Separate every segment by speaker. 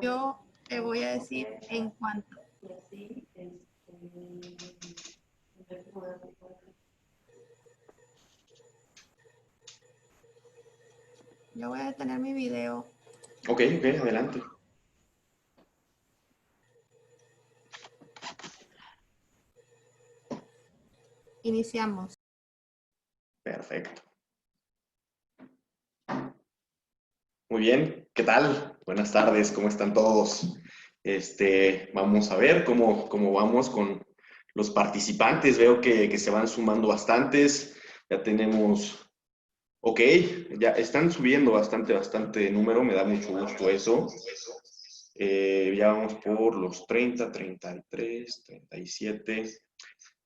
Speaker 1: Yo te voy a decir en cuánto. Yo voy a detener mi video.
Speaker 2: Ok, ok, adelante.
Speaker 1: Iniciamos.
Speaker 2: Perfecto. Muy bien, ¿qué tal? Buenas tardes, ¿cómo están todos? Vamos a ver cómo vamos con los participantes. Veo que se van sumando bastantes. Ya tenemos, ok, ya están subiendo bastante número, me da mucho gusto eso. Ya vamos por los 30, 33, 37.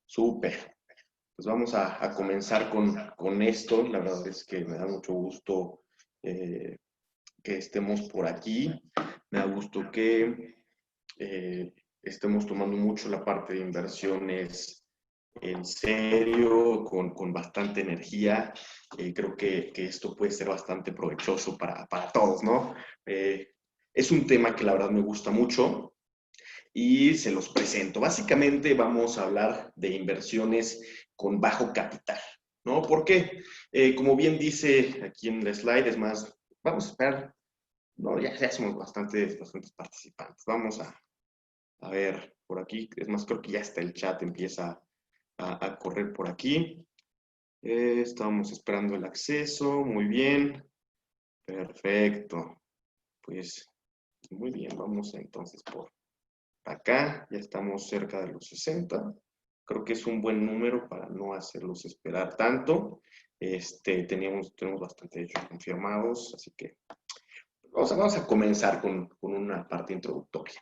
Speaker 2: Súper. Pues vamos a comenzar con esto. La verdad es que me da mucho gusto que estemos por aquí. Me da gusto que estemos tomando mucho la parte de inversiones en serio, con bastante energía. Creo que esto puede ser bastante provechoso para todos, ¿no? Es un tema que la verdad me gusta mucho y se los presento. Básicamente vamos a hablar de inversiones con bajo capital, ¿no? ¿Por qué? Como bien dice aquí en el slide, es más, vamos a esperar, no, ya somos bastantes participantes. Vamos a ver por aquí, es más, creo que ya está el chat, empieza a correr por aquí. Estamos esperando el acceso, muy bien, perfecto. Pues muy bien, vamos entonces por acá, ya estamos cerca de los 60. Creo que es un buen número para no hacerlos esperar tanto. Tenemos bastante hechos confirmados, así que vamos a comenzar con una parte introductoria.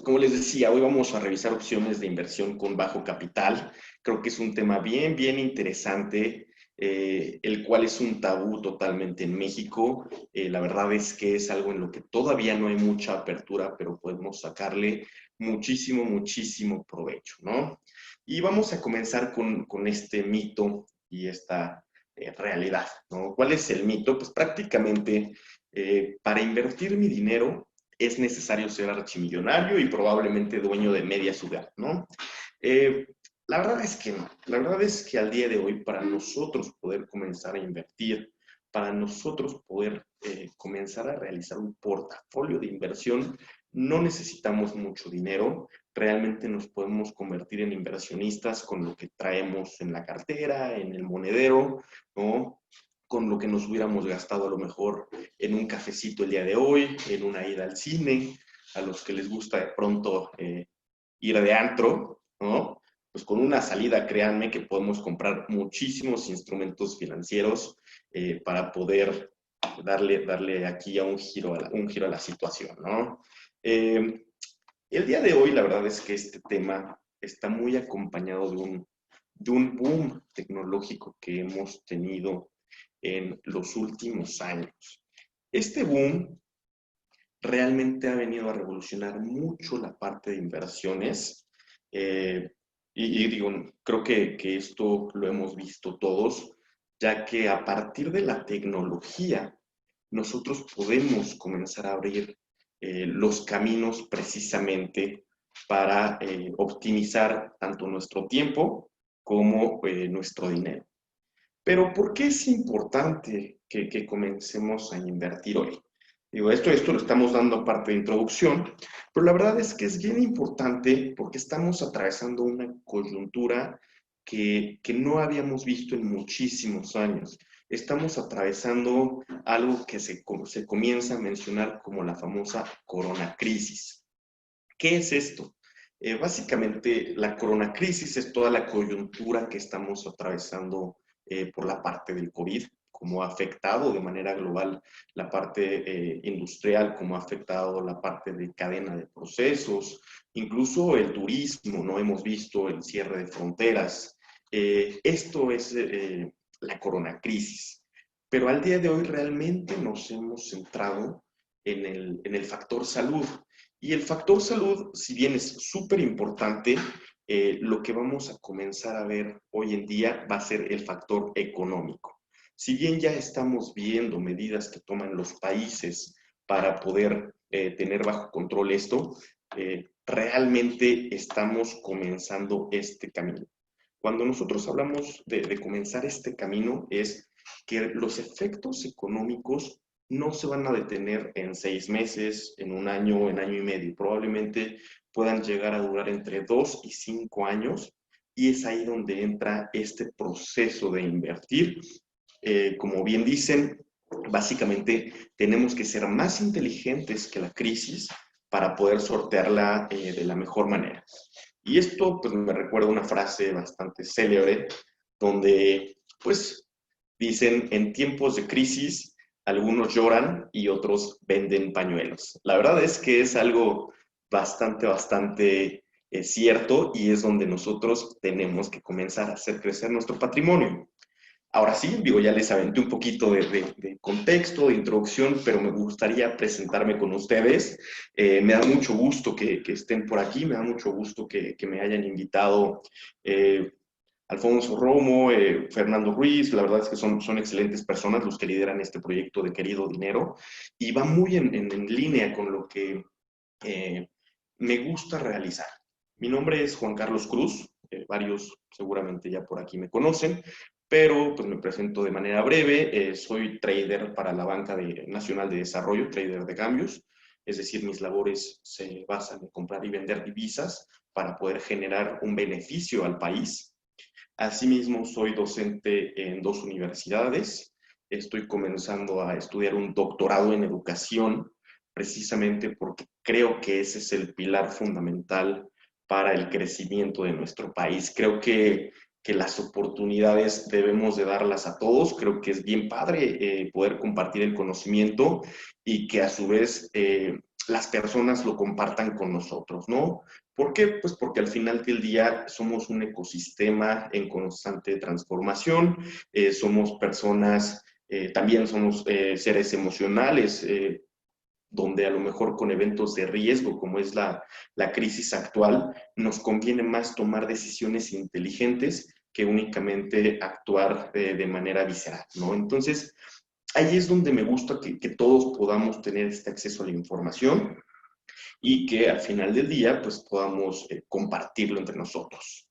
Speaker 2: Como les decía, hoy vamos a revisar opciones de inversión con bajo capital. Creo que es un tema bien interesante, el cual es un tabú totalmente en México. La verdad es que es algo en lo que todavía no hay mucha apertura, pero podemos sacarle muchísimo provecho, ¿no? Y vamos a comenzar con este mito y esta realidad, ¿no? ¿Cuál es el mito? Pues prácticamente para invertir mi dinero es necesario ser archimillonario y probablemente dueño de media ciudad, ¿no? Eh, la verdad es que no. La verdad es que al día de hoy, para nosotros poder comenzar a invertir, para nosotros poder comenzar a realizar un portafolio de inversión, no necesitamos mucho dinero. Realmente nos podemos convertir en inversionistas con lo que traemos en la cartera, en el monedero, ¿no? Con lo que nos hubiéramos gastado a lo mejor en un cafecito el día de hoy, en una ida al cine, a los que les gusta de pronto ir de antro, ¿no? Pues con una salida, créanme que podemos comprar muchísimos instrumentos financieros para poder darle aquí a un giro a la situación, ¿no? El día de hoy, la verdad es que este tema está muy acompañado de un boom tecnológico que hemos tenido en los últimos años. Este boom realmente ha venido a revolucionar mucho la parte de inversiones. Y digo, creo que esto lo hemos visto todos, ya que a partir de la tecnología, nosotros podemos comenzar a abrir los caminos precisamente para optimizar tanto nuestro tiempo como nuestro dinero. Pero ¿por qué es importante que comencemos a invertir hoy? Digo, esto lo estamos dando aparte de introducción, pero la verdad es que es bien importante porque estamos atravesando una coyuntura que no habíamos visto en muchísimos años. Estamos atravesando algo que se comienza a mencionar como la famosa coronacrisis. ¿Qué es esto? Básicamente, la coronacrisis es toda la coyuntura que estamos atravesando por la parte del COVID, cómo ha afectado de manera global la parte industrial, cómo ha afectado la parte de cadena de procesos, incluso el turismo, ¿no? Hemos visto el cierre de fronteras. Esto es la coronacrisis. Pero al día de hoy realmente nos hemos centrado en el factor salud. Y el factor salud, si bien es súper importante, lo que vamos a comenzar a ver hoy en día va a ser el factor económico. Si bien ya estamos viendo medidas que toman los países para poder tener bajo control esto, realmente estamos comenzando este camino. Cuando nosotros hablamos de comenzar este camino es que los efectos económicos no se van a detener en 6 meses, en un año, en año y medio. Probablemente puedan llegar a durar entre 2 y 5 años y es ahí donde entra este proceso de invertir. Como bien dicen, básicamente tenemos que ser más inteligentes que la crisis para poder sortearla de la mejor manera. Y esto pues me recuerda una frase bastante célebre donde pues dicen en tiempos de crisis algunos lloran y otros venden pañuelos. La verdad es que es algo bastante cierto y es donde nosotros tenemos que comenzar a hacer crecer nuestro patrimonio. Ahora sí, digo, ya les aventé un poquito de contexto, de introducción, pero me gustaría presentarme con ustedes. Me da mucho gusto que estén por aquí, me da mucho gusto que me hayan invitado Alfonso Romo, Fernando Ruiz. La verdad es que son excelentes personas los que lideran este proyecto de Querido Dinero y va muy en línea con lo que me gusta realizar. Mi nombre es Juan Carlos Cruz, varios seguramente ya por aquí me conocen, pero pues me presento de manera breve. Soy trader para la Banca Nacional de Desarrollo, trader de cambios, es decir, mis labores se basan en comprar y vender divisas para poder generar un beneficio al país. Asimismo, soy docente en 2 universidades. Estoy comenzando a estudiar un doctorado en educación, precisamente porque creo que ese es el pilar fundamental para el crecimiento de nuestro país. Creo que las oportunidades debemos de darlas a todos. Creo que es bien padre poder compartir el conocimiento y que a su vez las personas lo compartan con nosotros, ¿no? ¿Por qué? Pues porque al final del día somos un ecosistema en constante transformación, somos personas, también somos seres emocionales, donde a lo mejor con eventos de riesgo, como es la crisis actual, nos conviene más tomar decisiones inteligentes que únicamente actuar de manera visceral, ¿no? Entonces, ahí es donde me gusta que todos podamos tener este acceso a la información y que al final del día pues podamos compartirlo entre nosotros.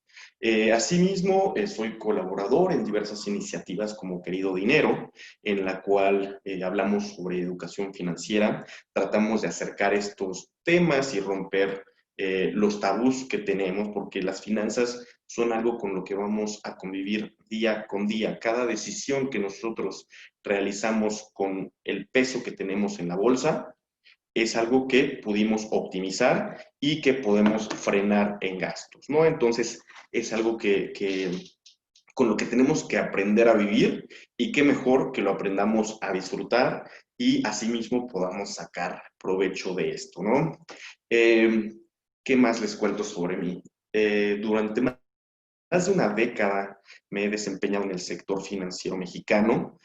Speaker 2: Asimismo, soy colaborador en diversas iniciativas como Querido Dinero, en la cual hablamos sobre educación financiera, tratamos de acercar estos temas y romper los tabús que tenemos, porque las finanzas son algo con lo que vamos a convivir día con día. Cada decisión que nosotros realizamos con el peso que tenemos en la bolsa, es algo que pudimos optimizar y que podemos frenar en gastos, ¿no? Entonces, es algo con lo que tenemos que aprender a vivir y qué mejor que lo aprendamos a disfrutar y asimismo podamos sacar provecho de esto, ¿no? ¿Qué más les cuento sobre mí? Durante más de una década me he desempeñado en el sector financiero mexicano,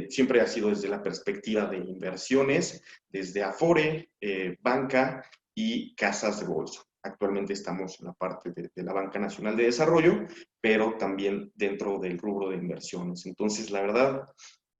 Speaker 2: siempre ha sido desde la perspectiva de inversiones, desde Afore, banca y casas de bolsa. Actualmente estamos en la parte de la Banca Nacional de Desarrollo, pero también dentro del rubro de inversiones. Entonces, la verdad,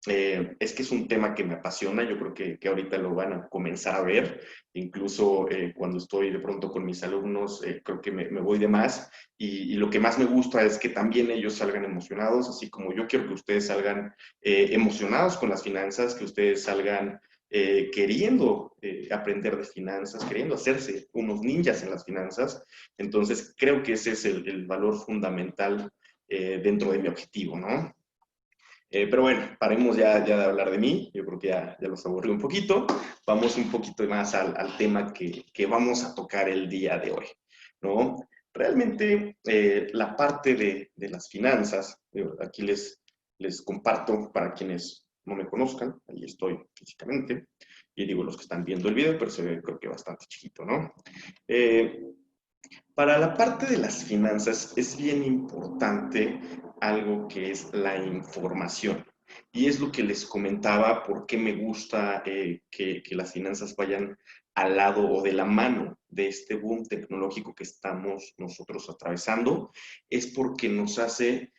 Speaker 2: es que es un tema que me apasiona. Yo creo que ahorita lo van a comenzar a ver, incluso cuando estoy de pronto con mis alumnos, creo que me voy de más y lo que más me gusta es que también ellos salgan emocionados, así como yo quiero que ustedes salgan emocionados con las finanzas, que ustedes salgan queriendo aprender de finanzas, queriendo hacerse unos ninjas en las finanzas. Entonces creo que ese es el valor fundamental dentro de mi objetivo, ¿no? Pero bueno, paremos ya de hablar de mí. Yo creo que ya los aburrí un poquito. Vamos un poquito más al tema que vamos a tocar el día de hoy, ¿no? Realmente la parte de las finanzas, aquí les comparto para quienes no me conozcan, ahí estoy físicamente, y digo los que están viendo el video, pero se ve creo que bastante chiquito, ¿no? Para la parte de las finanzas es bien importante algo que es la información. Y es lo que les comentaba, por qué me gusta que las finanzas vayan al lado o de la mano de este boom tecnológico que estamos nosotros atravesando, es porque nos hace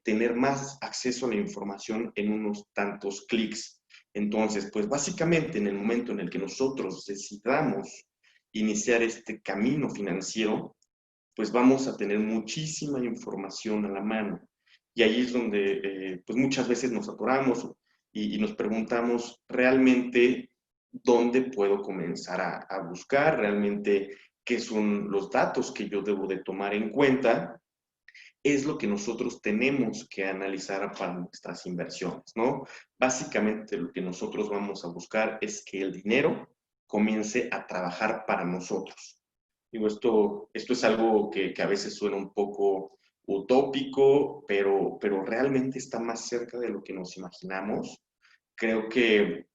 Speaker 2: tener más acceso a la información en unos tantos clics. Entonces, pues básicamente en el momento en el que nosotros decidamos iniciar este camino financiero, pues vamos a tener muchísima información a la mano. Y ahí es donde pues muchas veces nos atoramos y nos preguntamos realmente dónde puedo comenzar a buscar, realmente qué son los datos que yo debo de tomar en cuenta. Es lo que nosotros tenemos que analizar para nuestras inversiones, ¿no? Básicamente lo que nosotros vamos a buscar es que el dinero comience a trabajar para nosotros. Digo, esto es algo que a veces suena un poco utópico, pero realmente está más cerca de lo que nos imaginamos. Creo que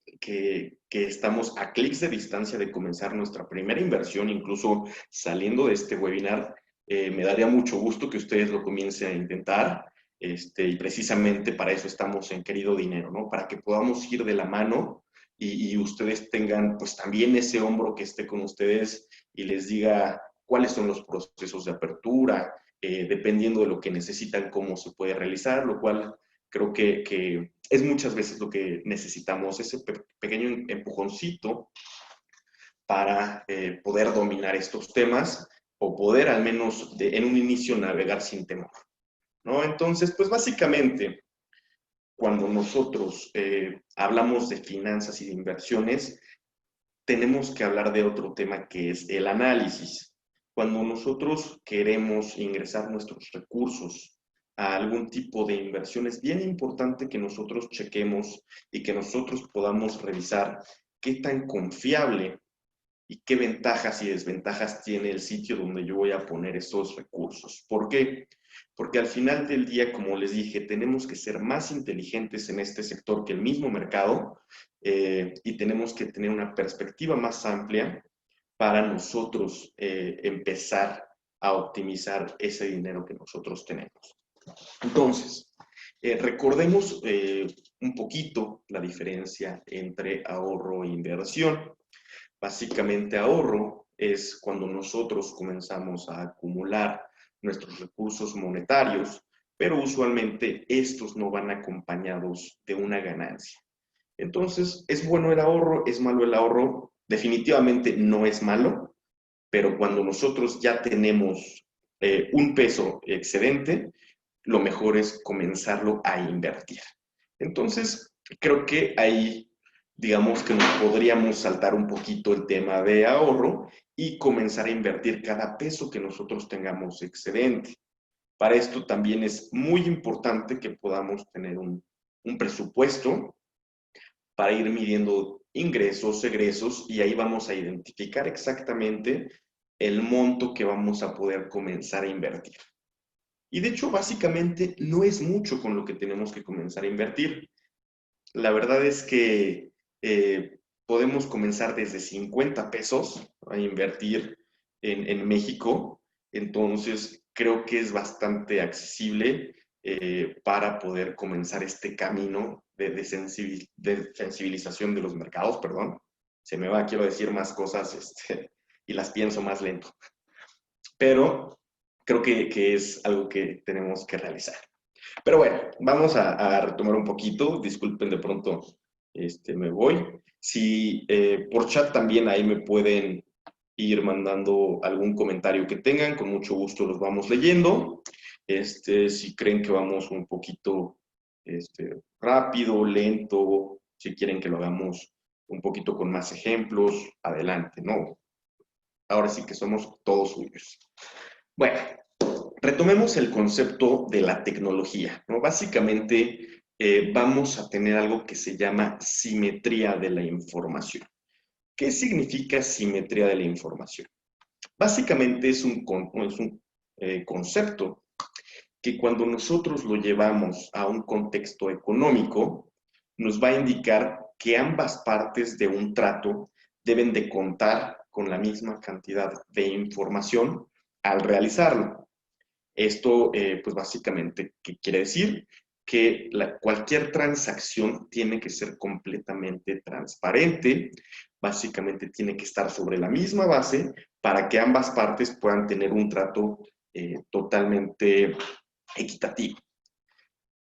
Speaker 2: estamos a clics de distancia de comenzar nuestra primera inversión, incluso saliendo de este webinar. Me daría mucho gusto que ustedes lo comiencen a intentar, y precisamente para eso estamos en Querido Dinero, ¿no? Para que podamos ir de la mano y ustedes tengan pues también ese hombro que esté con ustedes y les diga cuáles son los procesos de apertura, dependiendo de lo que necesitan, cómo se puede realizar, lo cual creo que es muchas veces lo que necesitamos, ese pequeño empujoncito para poder dominar estos temas o poder al menos en un inicio navegar sin temor, ¿no? Entonces, pues básicamente, cuando nosotros hablamos de finanzas y de inversiones, tenemos que hablar de otro tema que es el análisis. Cuando nosotros queremos ingresar nuestros recursos a algún tipo de inversión, es bien importante que nosotros chequemos y que nosotros podamos revisar qué tan confiable y qué ventajas y desventajas tiene el sitio donde yo voy a poner esos recursos. ¿Por qué? Porque al final del día, como les dije, tenemos que ser más inteligentes en este sector que el mismo mercado, y tenemos que tener una perspectiva más amplia para nosotros empezar a optimizar ese dinero que nosotros tenemos. Entonces, recordemos un poquito la diferencia entre ahorro e inversión. Básicamente ahorro es cuando nosotros comenzamos a acumular nuestros recursos monetarios, pero usualmente estos no van acompañados de una ganancia. Entonces, ¿es bueno el ahorro? ¿Es malo el ahorro? Definitivamente no es malo, pero cuando nosotros ya tenemos un peso excedente, lo mejor es comenzarlo a invertir. Entonces, creo que ahí, digamos que nos podríamos saltar un poquito el tema de ahorro y comenzar a invertir cada peso que nosotros tengamos excedente. Para esto también es muy importante que podamos tener un presupuesto para ir midiendo ingresos, egresos, y ahí vamos a identificar exactamente el monto que vamos a poder comenzar a invertir. Y de hecho, básicamente, no es mucho con lo que tenemos que comenzar a invertir. La verdad es que podemos comenzar desde 50 pesos a invertir en México. Entonces, creo que es bastante accesible para poder comenzar este camino de sensibilización de los mercados, perdón. Se me va, quiero decir más cosas y las pienso más lento. Pero creo que es algo que tenemos que realizar. Pero bueno, vamos a retomar un poquito. Disculpen, de pronto me voy. Si por chat también ahí me pueden ir mandando algún comentario que tengan, con mucho gusto los vamos leyendo. Si creen que vamos un poquito rápido, lento, si quieren que lo hagamos un poquito con más ejemplos, adelante, ¿no? Ahora sí que somos todos suyos. Bueno, retomemos el concepto de la tecnología, ¿no? Básicamente, vamos a tener algo que se llama simetría de la información. ¿Qué significa simetría de la información? Básicamente es un concepto que cuando nosotros lo llevamos a un contexto económico, nos va a indicar que ambas partes de un trato deben de contar con la misma cantidad de información al realizarlo. Esto, pues básicamente, ¿qué quiere decir? Que cualquier transacción tiene que ser completamente transparente, básicamente tiene que estar sobre la misma base para que ambas partes puedan tener un trato totalmente equitativo.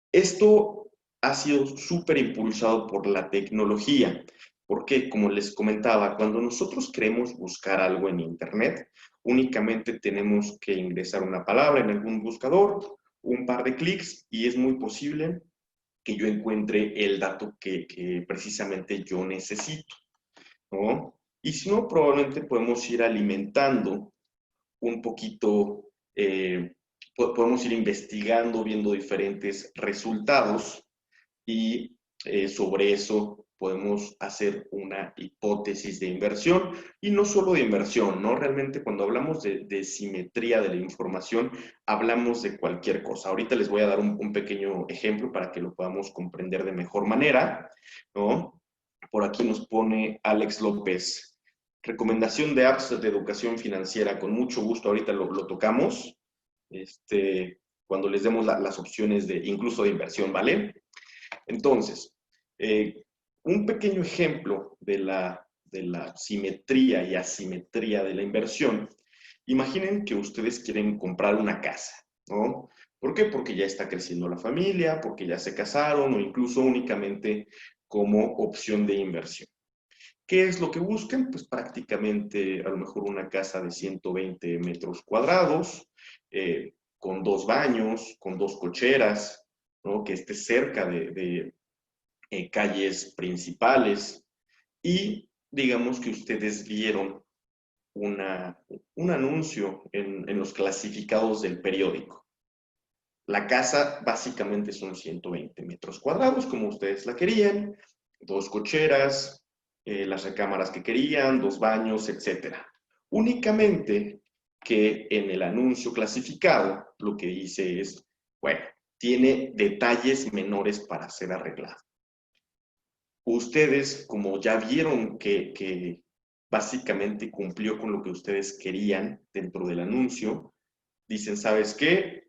Speaker 2: Esto ha sido súper impulsado por la tecnología. Porque, como les comentaba, cuando nosotros queremos buscar algo en Internet, únicamente tenemos que ingresar una palabra en algún buscador, un par de clics, y es muy posible que yo encuentre el dato que precisamente yo necesito, ¿no? Y si no, probablemente podemos ir alimentando un poquito, podemos ir investigando, viendo diferentes resultados y sobre eso podemos hacer una hipótesis de inversión y no solo de inversión, ¿no? Realmente cuando hablamos de simetría de la información, hablamos de cualquier cosa. Ahorita les voy a dar un pequeño ejemplo para que lo podamos comprender de mejor manera, ¿no? Por aquí nos pone Alex López. Recomendación de apps de educación financiera, con mucho gusto, ahorita lo tocamos, cuando les demos las opciones de incluso de inversión, ¿vale? Entonces, un pequeño ejemplo de la simetría y asimetría de la inversión. Imaginen que ustedes quieren comprar una casa, ¿no? ¿Por qué? Porque ya está creciendo la familia, porque ya se casaron o incluso únicamente como opción de inversión. ¿Qué es lo que buscan? Pues prácticamente a lo mejor una casa de 120 metros cuadrados, con 2 baños, con 2 cocheras, ¿no? Que esté cerca de calles principales y digamos que ustedes vieron un anuncio en los clasificados del periódico. La casa básicamente son 120 metros cuadrados, como ustedes la querían, 2 cocheras, las recámaras que querían, 2 baños, etc. Únicamente que en el anuncio clasificado lo que dice es, bueno, tiene detalles menores para ser arreglado. Ustedes, como ya vieron que básicamente cumplió con lo que ustedes querían dentro del anuncio, dicen, ¿sabes qué?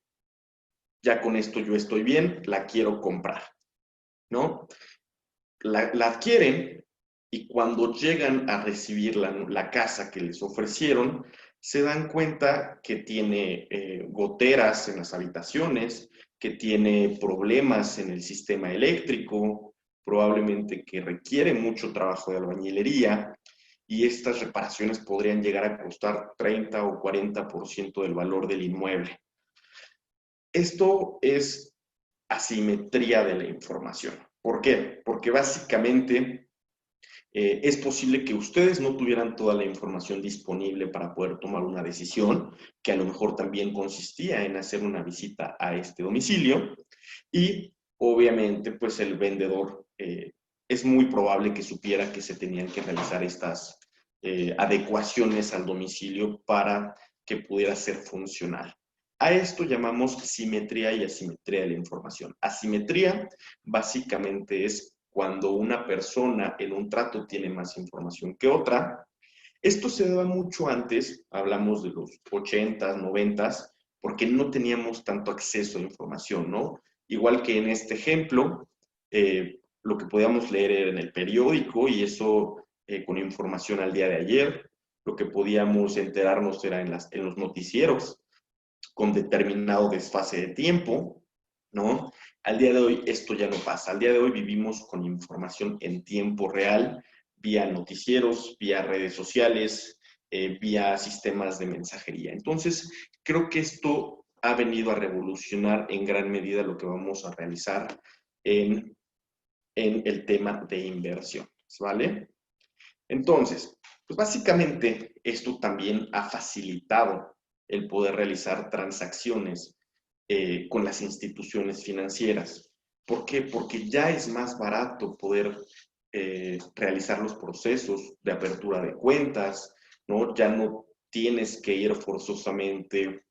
Speaker 2: Ya con esto yo estoy bien, la quiero comprar, ¿no? La adquieren y cuando llegan a recibir la casa que les ofrecieron, se dan cuenta que tiene goteras en las habitaciones, que tiene problemas en el sistema eléctrico, probablemente que requiere mucho trabajo de albañilería, y estas reparaciones podrían llegar a costar 30 o 40% del valor del inmueble. Esto es asimetría de la información. ¿Por qué? Porque básicamente es posible que ustedes no tuvieran toda la información disponible para poder tomar una decisión, que a lo mejor también consistía en hacer una visita a este domicilio, y obviamente pues el vendedor es muy probable que supiera que se tenían que realizar estas adecuaciones al domicilio para que pudiera ser funcional. A esto llamamos simetría y asimetría de la información. Asimetría básicamente es cuando una persona en un trato tiene más información que otra. Esto se daba mucho antes, hablamos de los 80s, 90s, porque no teníamos tanto acceso a información, ¿no? Igual que en este ejemplo, lo que podíamos leer era en el periódico y eso con información al día de ayer. Lo que podíamos enterarnos era en los noticieros con determinado desfase de tiempo, ¿no? Al día de hoy esto ya no pasa. Al día de hoy vivimos con información en tiempo real, vía noticieros, vía redes sociales, vía sistemas de mensajería. Entonces, creo que esto ha venido a revolucionar en gran medida lo que vamos a realizar en el tema de inversión, ¿vale? Entonces, pues básicamente esto también ha facilitado el poder realizar transacciones con las instituciones financieras. ¿Por qué? Porque ya es más barato poder realizar los procesos de apertura de cuentas, ¿no? Ya no tienes que ir forzosamente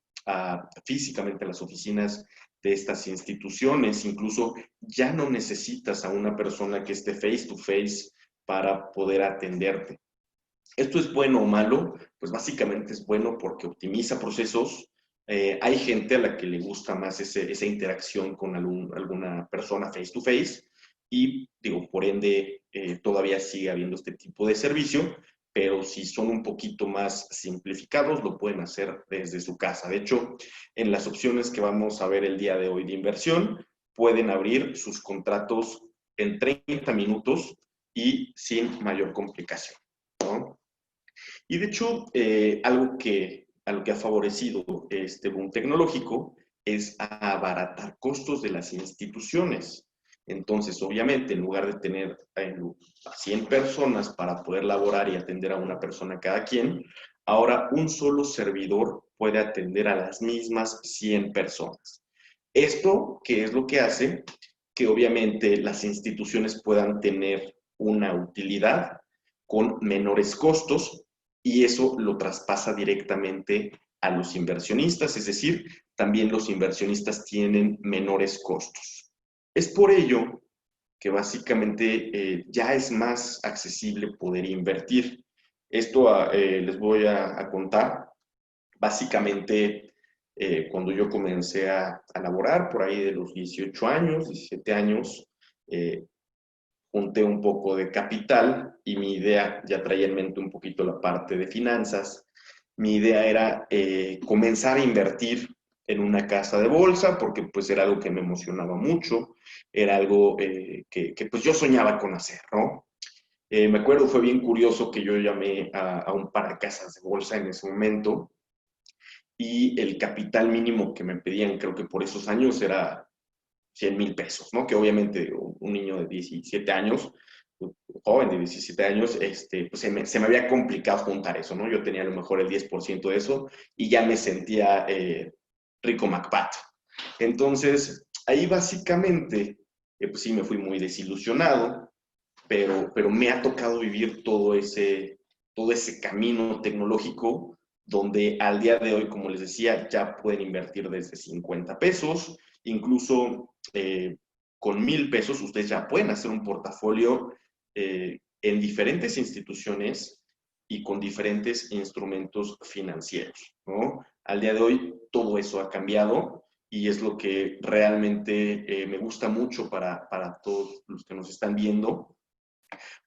Speaker 2: físicamente a las oficinas de estas instituciones, incluso ya no necesitas a una persona que esté face to face para poder atenderte. ¿Esto es bueno o malo? Pues básicamente es bueno porque optimiza procesos. Hay gente a la que le gusta más esa interacción con alguna persona face to face y, digo, por ende, todavía sigue habiendo este tipo de servicio, pero si son un poquito más simplificados, lo pueden hacer desde su casa. De hecho, en las opciones que vamos a ver el día de hoy de inversión, pueden abrir sus contratos en 30 minutos y sin mayor complicación, ¿no? Y de hecho, a lo que ha favorecido este boom tecnológico es a abaratar costos de las instituciones. Entonces, obviamente, en lugar de tener a 100 personas para poder laborar y atender a una persona cada quien, ahora un solo servidor puede atender a las mismas 100 personas. Esto, ¿qué es lo que hace? Que obviamente las instituciones puedan tener una utilidad con menores costos y eso lo traspasa directamente a los inversionistas, es decir, también los inversionistas tienen menores costos. Es por ello que básicamente ya es más accesible poder invertir. Esto les voy a contar. Básicamente, cuando yo comencé a laborar, por ahí de los 18 años, 17 años, junté un poco de capital y mi idea, ya traía en mente un poquito la parte de finanzas, mi idea era comenzar a invertir en una casa de bolsa, porque pues era algo que me emocionaba mucho, era algo que pues yo soñaba con hacer, ¿no? Me acuerdo, fue bien curioso que yo llamé a un par de casas de bolsa en ese momento y el capital mínimo que me pedían, creo que por esos años era 100,000 pesos, ¿no? Que obviamente un niño de 17 años, un joven de 17 años, pues se me había complicado juntar eso, ¿no? Yo tenía a lo mejor el 10% de eso y ya me sentía rico MacPato. Entonces, ahí básicamente, pues sí me fui muy desilusionado, pero me ha tocado vivir todo ese camino tecnológico donde al día de hoy, como les decía, ya pueden invertir desde 50 pesos, incluso con 1,000 pesos ustedes ya pueden hacer un portafolio en diferentes instituciones y con diferentes instrumentos financieros, ¿no? Al día de hoy todo eso ha cambiado y es lo que realmente me gusta mucho para todos los que nos están viendo,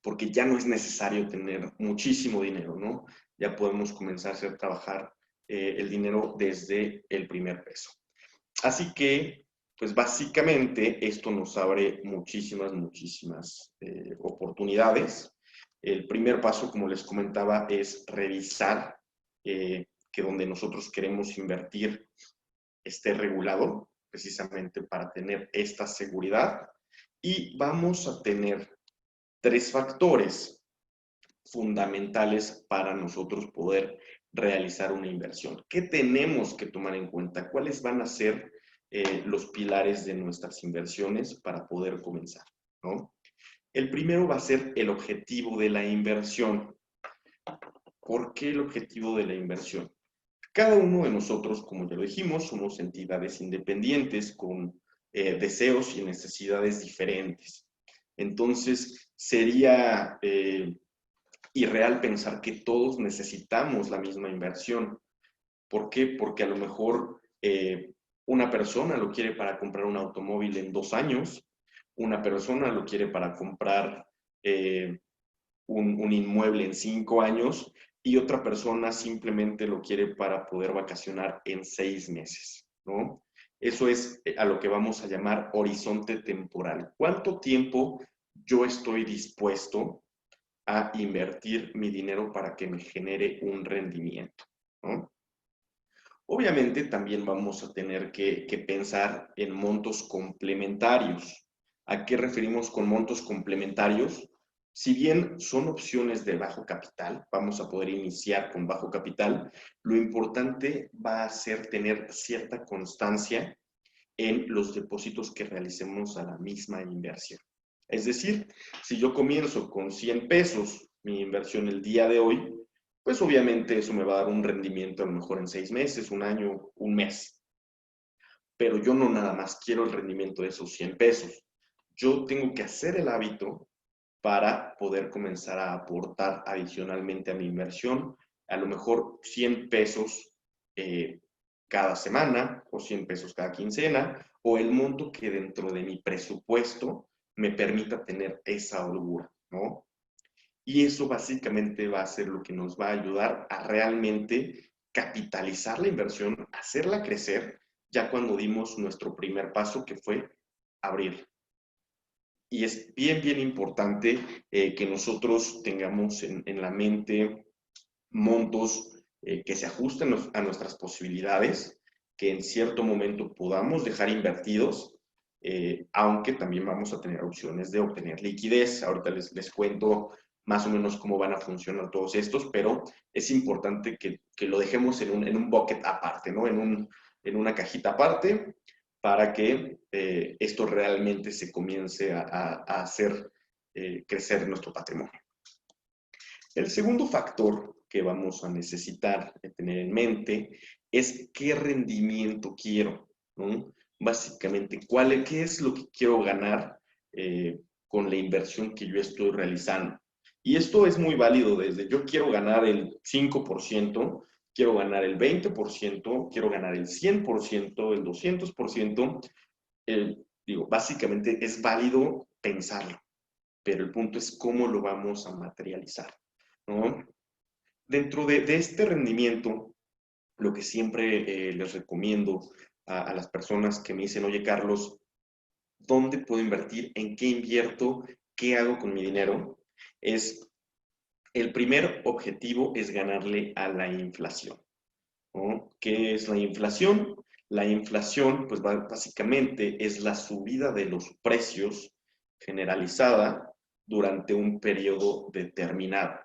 Speaker 2: porque ya no es necesario tener muchísimo dinero, ¿no? Ya podemos comenzar a hacer trabajar el dinero desde el primer peso. Así que, pues básicamente esto nos abre muchísimas oportunidades. El primer paso, como les comentaba, es revisar que donde nosotros queremos invertir esté regulado, precisamente para tener esta seguridad. Y vamos a tener 3 factores fundamentales para nosotros poder realizar una inversión. ¿Qué tenemos que tomar en cuenta? ¿Cuáles van a ser los pilares de nuestras inversiones para poder comenzar, ¿no? El primero va a ser el objetivo de la inversión. ¿Por qué el objetivo de la inversión? Cada uno de nosotros, como ya lo dijimos, somos entidades independientes con deseos y necesidades diferentes. Entonces, sería irreal pensar que todos necesitamos la misma inversión. ¿Por qué? Porque a lo mejor una persona lo quiere para comprar un automóvil en 2 años, una persona lo quiere para comprar un inmueble en 5 años y otra persona simplemente lo quiere para poder vacacionar en 6 meses, ¿no? Eso es a lo que vamos a llamar horizonte temporal. ¿Cuánto tiempo yo estoy dispuesto a invertir mi dinero para que me genere un rendimiento, ¿no? Obviamente también vamos a tener que pensar en montos complementarios. ¿A qué referimos con montos complementarios? Si bien son opciones de bajo capital, vamos a poder iniciar con bajo capital, lo importante va a ser tener cierta constancia en los depósitos que realicemos a la misma inversión. Es decir, si yo comienzo con 100 pesos mi inversión el día de hoy, pues obviamente eso me va a dar un rendimiento a lo mejor en 6 meses, un año, un mes. Pero yo no nada más quiero el rendimiento de esos 100 pesos. Yo tengo que hacer el hábito para poder comenzar a aportar adicionalmente a mi inversión, a lo mejor 100 pesos cada semana o 100 pesos cada quincena, o el monto que dentro de mi presupuesto me permita tener esa holgura, ¿no? Y eso básicamente va a ser lo que nos va a ayudar a realmente capitalizar la inversión, hacerla crecer, ya cuando dimos nuestro primer paso, que fue abrir. Y es bien, bien importante que nosotros tengamos en la mente montos que se ajusten a nuestras posibilidades, que en cierto momento podamos dejar invertidos, aunque también vamos a tener opciones de obtener liquidez. Ahorita les cuento más o menos cómo van a funcionar todos estos, pero es importante que lo dejemos en un bucket aparte, ¿no? En una cajita aparte, para que esto realmente se comience a hacer crecer nuestro patrimonio. El segundo factor que vamos a necesitar tener en mente es qué rendimiento quiero, ¿no? Básicamente, qué es lo que quiero ganar con la inversión que yo estoy realizando. Y esto es muy válido desde yo quiero ganar el 5%, quiero ganar el 20%, quiero ganar el 100%, el 200%. Digo, básicamente es válido pensarlo, pero el punto es cómo lo vamos a materializar, ¿no? Dentro de este rendimiento, lo que siempre les recomiendo a las personas que me dicen, oye, Carlos, ¿dónde puedo invertir? ¿En qué invierto? ¿Qué hago con mi dinero? El primer objetivo es ganarle a la inflación, ¿no? ¿Qué es la inflación? La inflación, pues básicamente es la subida de los precios generalizada durante un periodo determinado.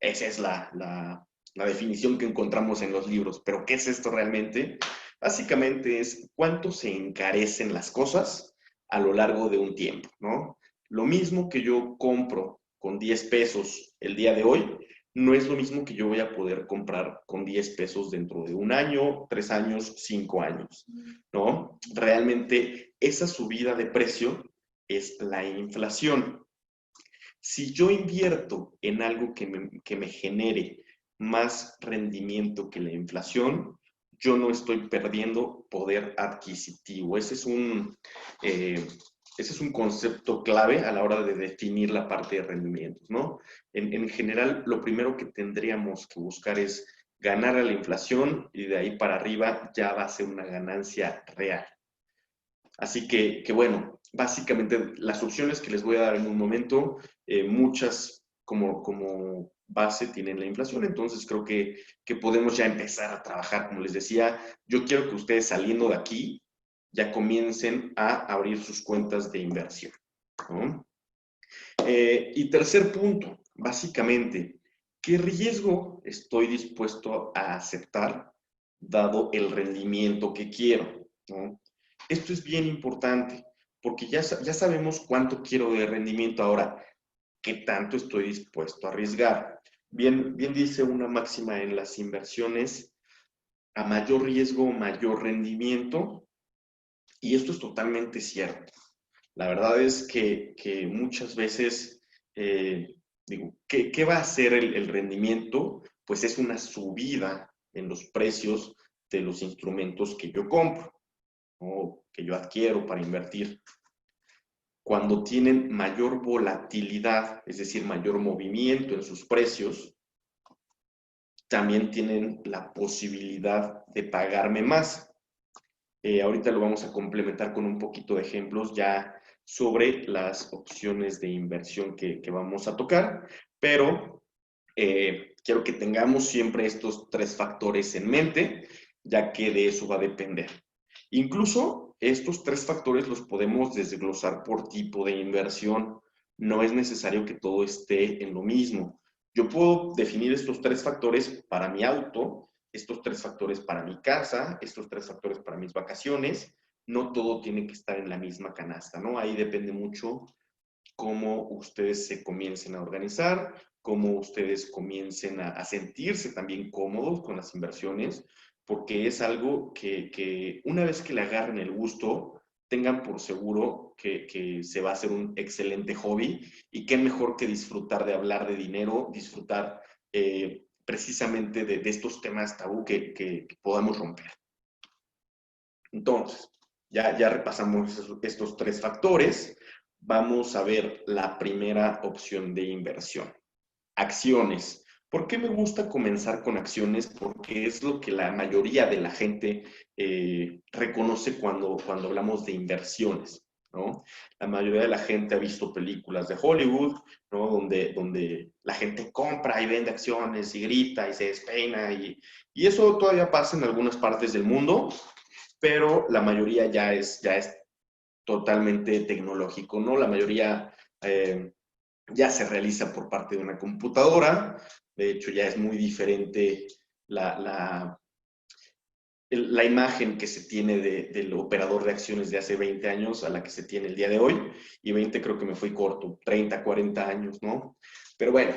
Speaker 2: Esa es la definición que encontramos en los libros. Pero, ¿qué es esto realmente? Básicamente es cuánto se encarecen las cosas a lo largo de un tiempo, ¿no? Lo mismo que yo compro con 10 pesos el día de hoy, no es lo mismo que yo voy a poder comprar con 10 pesos dentro de un año, 3 años, 5 años, ¿no? Realmente esa subida de precio es la inflación. Si yo invierto en algo que me genere más rendimiento que la inflación, yo no estoy perdiendo poder adquisitivo. Ese es un concepto clave a la hora de definir la parte de rendimientos, ¿no? En general, lo primero que tendríamos que buscar es ganar a la inflación y de ahí para arriba ya va a ser una ganancia real. Así que bueno, básicamente las opciones que les voy a dar en un momento, muchas como base tienen la inflación, entonces creo que podemos ya empezar a trabajar. Como les decía, yo quiero que ustedes saliendo de aquí ya comiencen a abrir sus cuentas de inversión, ¿no? Y tercer punto, básicamente, ¿qué riesgo estoy dispuesto a aceptar dado el rendimiento que quiero, ¿no? Esto es bien importante porque ya sabemos cuánto quiero de rendimiento. Ahora, ¿qué tanto estoy dispuesto a arriesgar? Bien dice una máxima en las inversiones: a mayor riesgo, mayor rendimiento. Y esto es totalmente cierto. La verdad es que muchas veces, digo, ¿qué va a hacer el rendimiento? Pues es una subida en los precios de los instrumentos que yo compro o que yo adquiero para invertir. Cuando tienen mayor volatilidad, es decir, mayor movimiento en sus precios, también tienen la posibilidad de pagarme más. Ahorita lo vamos a complementar con un poquito de ejemplos ya sobre las opciones de inversión que vamos a tocar, pero quiero que tengamos siempre estos tres factores en mente, ya que de eso va a depender. Incluso estos tres factores los podemos desglosar por tipo de inversión. No es necesario que todo esté en lo mismo. Yo puedo definir estos tres factores para mi auto, estos tres factores para mi casa, estos tres factores para mis vacaciones. No todo tiene que estar en la misma canasta, ¿no? Ahí depende mucho cómo ustedes se comiencen a organizar, cómo ustedes comiencen a sentirse también cómodos con las inversiones, porque es algo que una vez que le agarren el gusto, tengan por seguro que se va a hacer un excelente hobby, y qué mejor que disfrutar de hablar de dinero, disfrutar precisamente de estos temas tabú que podamos romper. Entonces, ya repasamos estos tres factores. Vamos a ver la primera opción de inversión: acciones. ¿Por qué me gusta comenzar con acciones? Porque es lo que la mayoría de la gente reconoce cuando hablamos de inversiones. ¿no? La mayoría de la gente ha visto películas de Hollywood, ¿no? Donde la gente compra y vende acciones y grita y se despeina y eso todavía pasa en algunas partes del mundo, pero la mayoría ya es totalmente tecnológico, ¿no? La mayoría ya se realiza por parte de una computadora, de hecho ya es muy diferente la, la, la imagen que se tiene del operador de acciones de hace 20 años a la que se tiene el día de hoy, y 20 creo que me fui corto, 30, 40 años, ¿no? Pero bueno,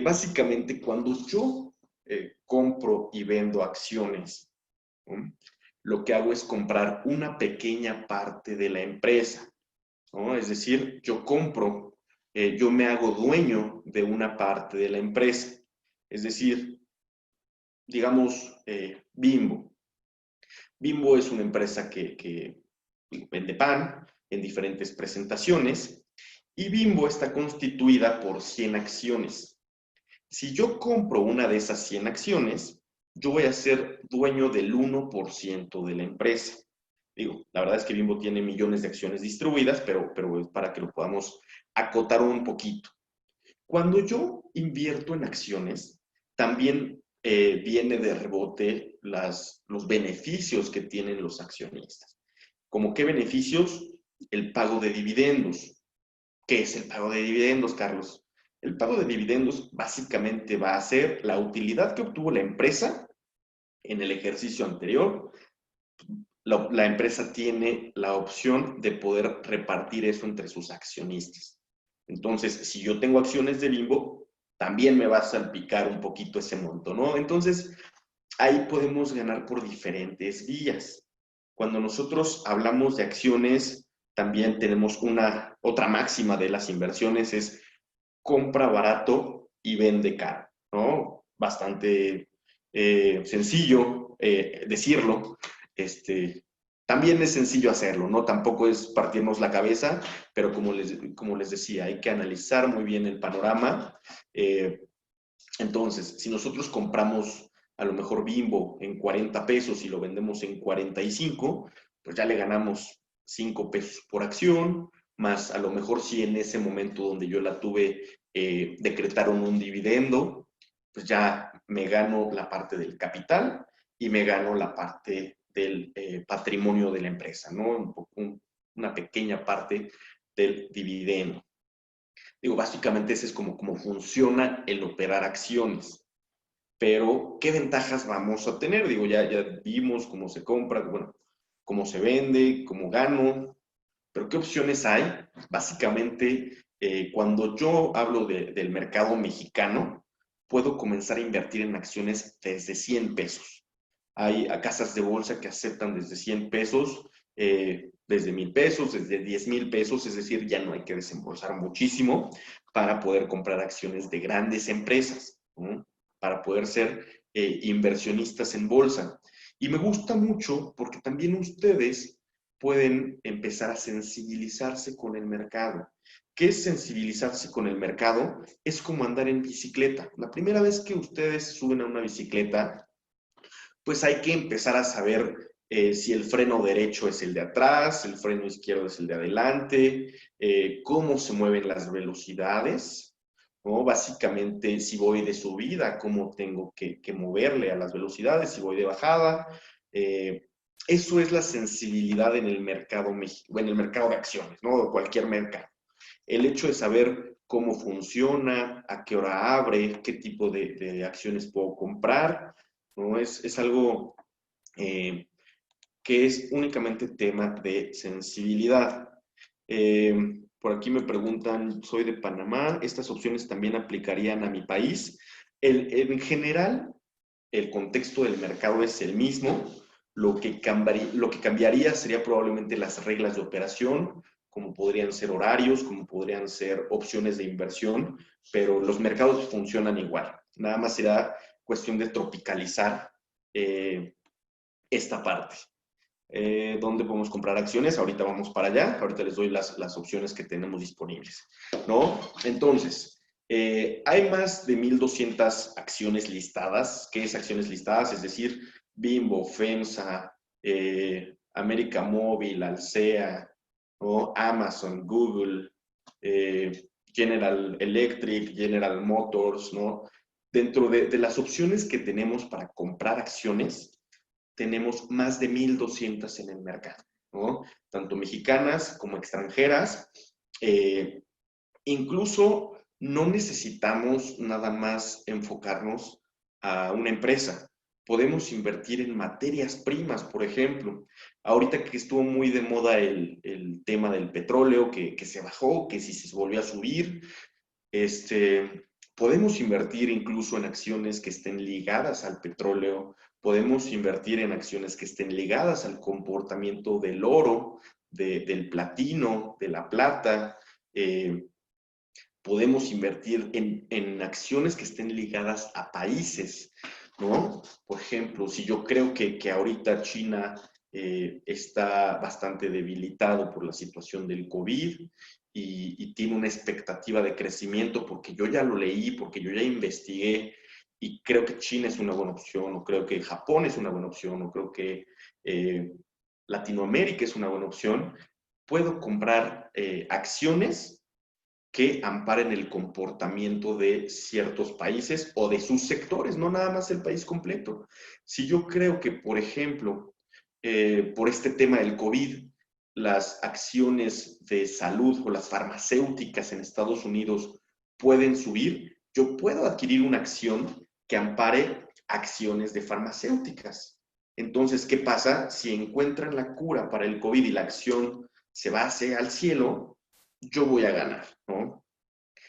Speaker 2: básicamente cuando yo compro y vendo acciones, ¿no? Lo que hago es comprar una pequeña parte de la empresa, ¿no? Es decir, yo compro, yo me hago dueño de una parte de la empresa. Es decir, digamos, Bimbo. Bimbo es una empresa que vende pan en diferentes presentaciones y Bimbo está constituida por 100 acciones. Si yo compro una de esas 100 acciones, yo voy a ser dueño del 1% de la empresa. Digo, la verdad es que Bimbo tiene millones de acciones distribuidas, pero es para que lo podamos acotar un poquito. Cuando yo invierto en acciones, también viene de rebote los beneficios que tienen los accionistas. ¿Cómo qué beneficios? El pago de dividendos. ¿Qué es el pago de dividendos, Carlos? El pago de dividendos básicamente va a ser la utilidad que obtuvo la empresa en el ejercicio anterior. La empresa tiene la opción de poder repartir eso entre sus accionistas. Entonces, si yo tengo acciones de Bimbo, también me va a salpicar un poquito ese monto, ¿no? Entonces, ahí podemos ganar por diferentes vías. Cuando nosotros hablamos de acciones, también tenemos otra máxima de las inversiones, es compra barato y vende caro, ¿no? Bastante sencillo decirlo. También es sencillo hacerlo, ¿no? Tampoco es partirnos la cabeza, pero como les decía, hay que analizar muy bien el panorama. Entonces, si nosotros compramos a lo mejor Bimbo en 40 pesos y lo vendemos en 45, pues ya le ganamos 5 pesos por acción, más a lo mejor si en ese momento donde yo la tuve decretaron un dividendo, pues ya me gano la parte del capital y me gano la parte del patrimonio de la empresa, ¿no? Una pequeña parte del dividendo. Digo, básicamente ese es como funciona el operar acciones. Pero, ¿qué ventajas vamos a tener? Digo, ya vimos cómo se compra, bueno, cómo se vende, cómo gano, pero ¿qué opciones hay? Básicamente, cuando yo hablo del mercado mexicano, puedo comenzar a invertir en acciones desde 100 pesos. Hay casas de bolsa que aceptan desde 100 pesos, desde 1000 pesos, desde 10,000 pesos, es decir, ya no hay que desembolsar muchísimo para poder comprar acciones de grandes empresas, ¿no? Para poder ser inversionistas en bolsa. Y me gusta mucho porque también ustedes pueden empezar a sensibilizarse con el mercado. ¿Qué es sensibilizarse con el mercado? Es como andar en bicicleta. La primera vez que ustedes suben a una bicicleta, pues hay que empezar a saber si el freno derecho es el de atrás, el freno izquierdo es el de adelante, cómo se mueven las velocidades, ¿no? Básicamente, si voy de subida, cómo tengo que moverle a las velocidades, si voy de bajada. Eso es la sensibilidad en el mercado, en el mercado de acciones, ¿no? Cualquier mercado. El hecho de saber cómo funciona, a qué hora abre, qué tipo de acciones puedo comprar, ¿no? Es algo que es únicamente tema de sensibilidad. Por aquí me preguntan, soy de Panamá, ¿estas opciones también aplicarían a mi país? En general, el contexto del mercado es el mismo. Lo que cambiaría sería probablemente las reglas de operación, como podrían ser horarios, como podrían ser opciones de inversión, pero los mercados funcionan igual. Nada más será cuestión de tropicalizar esta parte. ¿Dónde podemos comprar acciones? Ahorita vamos para allá, ahorita les doy las opciones que tenemos disponibles, ¿no? Entonces, hay más de 1,200 acciones listadas. ¿Qué es acciones listadas? Es decir, Bimbo, FEMSA, América Móvil, Alsea, ¿no? Amazon, Google, General Electric, General Motors, ¿no? Dentro de las opciones que tenemos para comprar acciones, tenemos más de 1,200 en el mercado, ¿no? Tanto mexicanas como extranjeras. Incluso no necesitamos nada más enfocarnos a una empresa. Podemos invertir en materias primas, por ejemplo. Ahorita que estuvo muy de moda el tema del petróleo, que se bajó, que si se volvió a subir, podemos invertir incluso en acciones que estén ligadas al petróleo, podemos invertir en acciones que estén ligadas al comportamiento del oro, del platino, de la plata. Podemos invertir en acciones que estén ligadas a países, ¿no? Por ejemplo, si yo creo que ahorita China está bastante debilitado por la situación del COVID y tiene una expectativa de crecimiento, porque yo ya lo leí, porque yo ya investigué, y creo que China es una buena opción, o creo que Japón es una buena opción, o creo que Latinoamérica es una buena opción, puedo comprar acciones que amparen el comportamiento de ciertos países o de sus sectores, no nada más el país completo. Si yo creo que, por ejemplo, por este tema del COVID, las acciones de salud o las farmacéuticas en Estados Unidos pueden subir, yo puedo adquirir una acción que ampare acciones de farmacéuticas. Entonces, ¿qué pasa? Si encuentran la cura para el COVID y la acción se va hacia el cielo, yo voy a ganar, ¿no?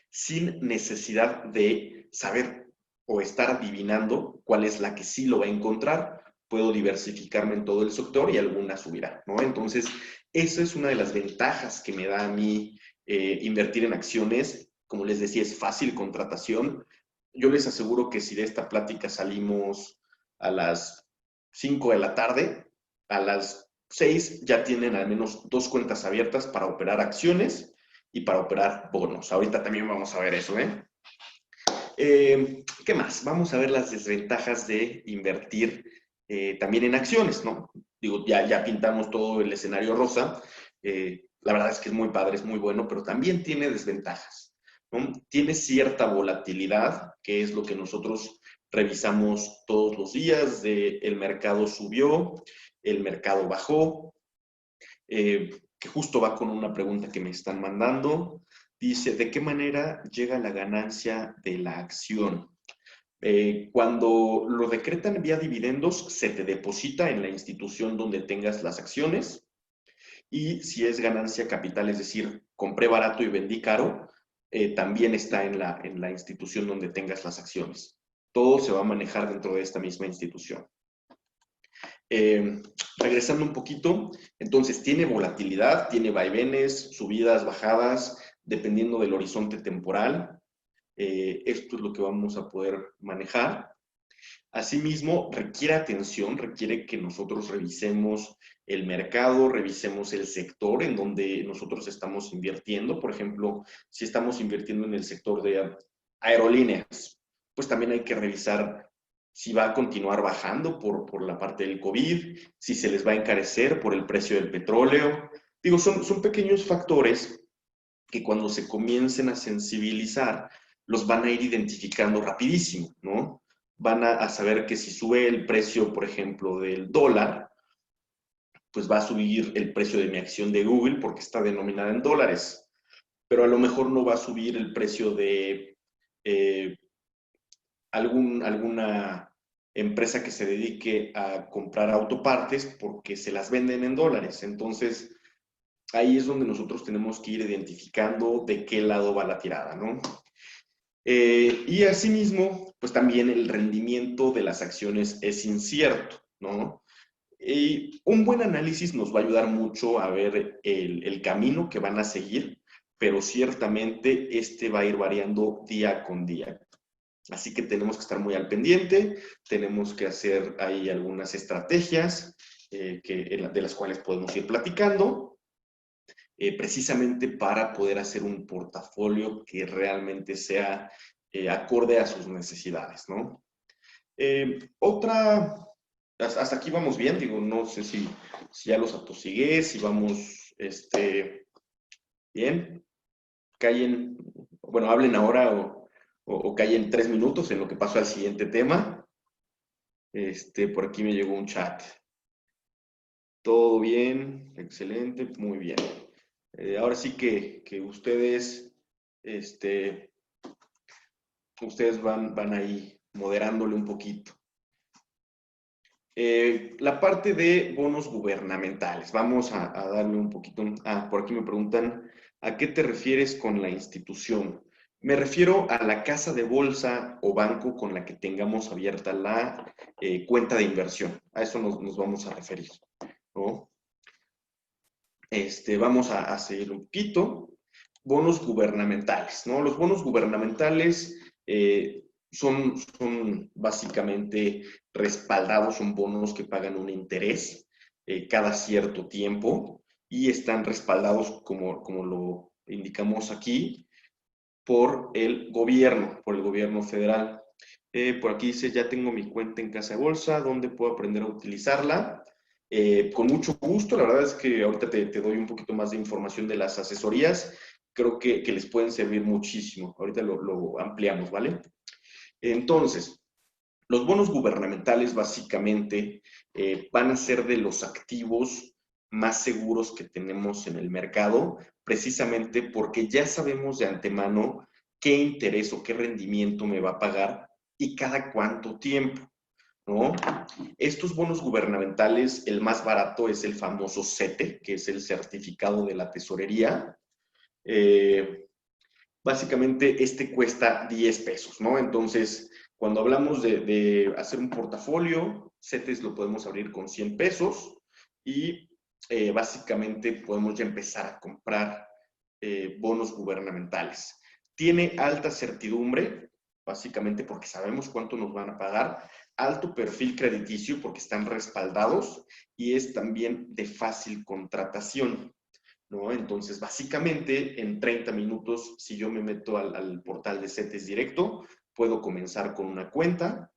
Speaker 2: Sin necesidad de saber o estar adivinando cuál es la que sí lo va a encontrar. Puedo diversificarme en todo el sector y alguna subirá, ¿no? Entonces, esa es una de las ventajas que me da a mí invertir en acciones. Como les decía, es fácil contratación. Yo les aseguro que si de esta plática salimos a las 5 de la tarde, a las 6 ya tienen al menos 2 cuentas abiertas para operar acciones y para operar bonos. Ahorita también vamos a ver eso, ¿eh? ¿Qué más? Vamos a ver las desventajas de invertir también en acciones, ¿no? Digo, ya pintamos todo el escenario rosa. La verdad es que es muy padre, es muy bueno, pero también tiene desventajas, ¿no? Tiene cierta volatilidad, que es lo que nosotros revisamos todos los días, de el mercado subió, el mercado bajó, que justo va con una pregunta que me están mandando. Dice, ¿de qué manera llega la ganancia de la acción? Cuando lo decretan vía dividendos, se te deposita en la institución donde tengas las acciones, y si es ganancia capital, es decir, compré barato y vendí caro, también está en la institución donde tengas las acciones. Todo se va a manejar dentro de esta misma institución. Regresando un poquito, entonces tiene volatilidad, tiene vaivenes, subidas, bajadas, dependiendo del horizonte temporal. Esto es lo que vamos a poder manejar. Asimismo, requiere atención, requiere que nosotros revisemos el mercado, revisemos el sector en donde nosotros estamos invirtiendo. Por ejemplo, si estamos invirtiendo en el sector de aerolíneas, pues también hay que revisar si va a continuar bajando por la parte del COVID, si se les va a encarecer por el precio del petróleo. Digo, son pequeños factores que cuando se comiencen a sensibilizar, los van a ir identificando rapidísimo, ¿no? Van a saber que si sube el precio, por ejemplo, del dólar, pues va a subir el precio de mi acción de Google porque está denominada en dólares, pero a lo mejor no va a subir el precio de alguna empresa que se dedique a comprar autopartes porque se las venden en dólares. Entonces, ahí es donde nosotros tenemos que ir identificando de qué lado va la tirada, ¿no? Y asimismo, pues también el rendimiento de las acciones es incierto, ¿no? Y un buen análisis nos va a ayudar mucho a ver el camino que van a seguir, pero ciertamente este va a ir variando día con día. Así que tenemos que estar muy al pendiente, tenemos que hacer ahí algunas estrategias de las cuales podemos ir platicando, precisamente para poder hacer un portafolio que realmente sea acorde a sus necesidades, ¿no? Hasta aquí vamos bien, digo, no sé si ya los atosigué, si vamos Bien, callen, bueno, hablen ahora o callen 3 minutos en lo que paso al siguiente tema. Por aquí me llegó un chat. Todo bien, excelente, muy bien. Ahora sí que ustedes, ustedes van ahí moderándole un poquito. La parte de bonos gubernamentales, vamos a darle un poquito. Por aquí me preguntan, ¿a qué te refieres con la institución? Me refiero a la casa de bolsa o banco con la que tengamos abierta la cuenta de inversión. A eso nos vamos a referir, ¿no? Vamos a seguir un poquito. Bonos gubernamentales, ¿no? Los bonos gubernamentales son básicamente respaldados, son bonos que pagan un interés cada cierto tiempo y están respaldados, como lo indicamos aquí, por el gobierno federal. Por aquí dice, ya tengo mi cuenta en Casa de Bolsa, ¿dónde puedo aprender a utilizarla? Con mucho gusto, la verdad es que ahorita te doy un poquito más de información de las asesorías, creo que les pueden servir muchísimo, ahorita lo ampliamos, ¿vale? Entonces, los bonos gubernamentales básicamente van a ser de los activos más seguros que tenemos en el mercado, precisamente porque ya sabemos de antemano qué interés o qué rendimiento me va a pagar y cada cuánto tiempo, ¿no? Estos bonos gubernamentales, el más barato es el famoso CETE, que es el certificado de la tesorería. Básicamente, cuesta 10 pesos, ¿no? Entonces, cuando hablamos de hacer un portafolio, CETES lo podemos abrir con 100 pesos y básicamente podemos ya empezar a comprar bonos gubernamentales. Tiene alta certidumbre, básicamente porque sabemos cuánto nos van a pagar, alto perfil crediticio porque están respaldados y es también de fácil contratación, ¿no? Entonces, básicamente, en 30 minutos, si yo me meto al portal de CETES directo, puedo comenzar con una cuenta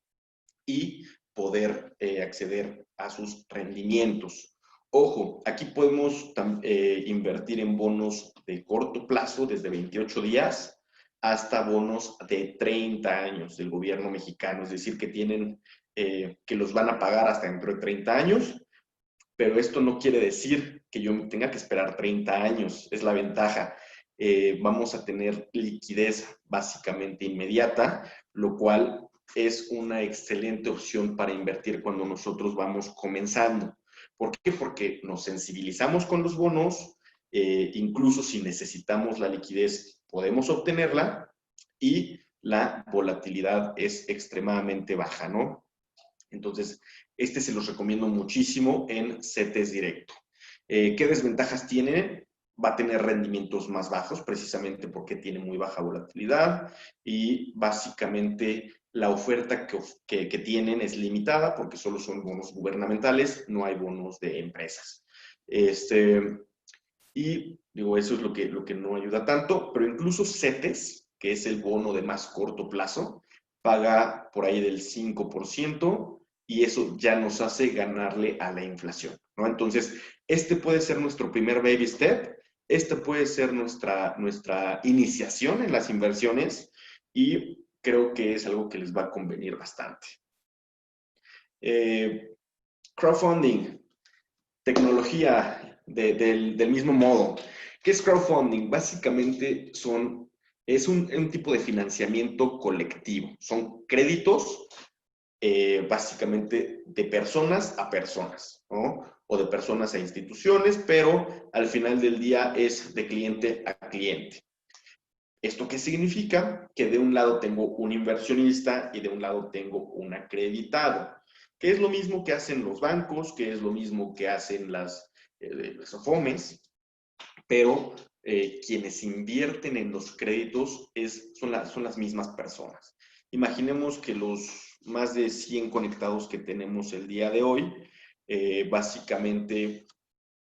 Speaker 2: y poder acceder a sus rendimientos. Ojo, aquí podemos invertir en bonos de corto plazo, desde 28 días, hasta bonos de 30 años del gobierno mexicano, es decir, que los van a pagar hasta dentro de 30 años, pero esto no quiere decir que yo tenga que esperar 30 años, es la ventaja. Vamos a tener liquidez básicamente inmediata, lo cual es una excelente opción para invertir cuando nosotros vamos comenzando. ¿Por qué? Porque nos sensibilizamos con los bonos, incluso si necesitamos la liquidez, podemos obtenerla y la volatilidad es extremadamente baja, ¿no? Entonces, se los recomiendo muchísimo en CETES directo. ¿Qué desventajas tiene? Va a tener rendimientos más bajos, precisamente porque tiene muy baja volatilidad y básicamente la oferta que tienen es limitada porque solo son bonos gubernamentales, no hay bonos de empresas. Y digo, eso es lo que no ayuda tanto, pero incluso CETES, que es el bono de más corto plazo, paga por ahí del 5% y eso ya nos hace ganarle a la inflación, ¿no? Entonces, puede ser nuestro primer baby step, puede ser nuestra iniciación en las inversiones y creo que es algo que les va a convenir bastante. Crowdfunding, tecnología del mismo modo. ¿Qué es crowdfunding? Básicamente es un tipo de financiamiento colectivo. Son créditos básicamente de personas a personas, ¿no? O de personas a instituciones, pero al final del día es de cliente a cliente. ¿Esto qué significa? Que de un lado tengo un inversionista y de un lado tengo un acreditado, que es lo mismo que hacen los bancos, que es lo mismo que hacen las OFOMES, pero quienes invierten en los créditos son las mismas personas. Imaginemos que los más de 100 conectados que tenemos el día de hoy, básicamente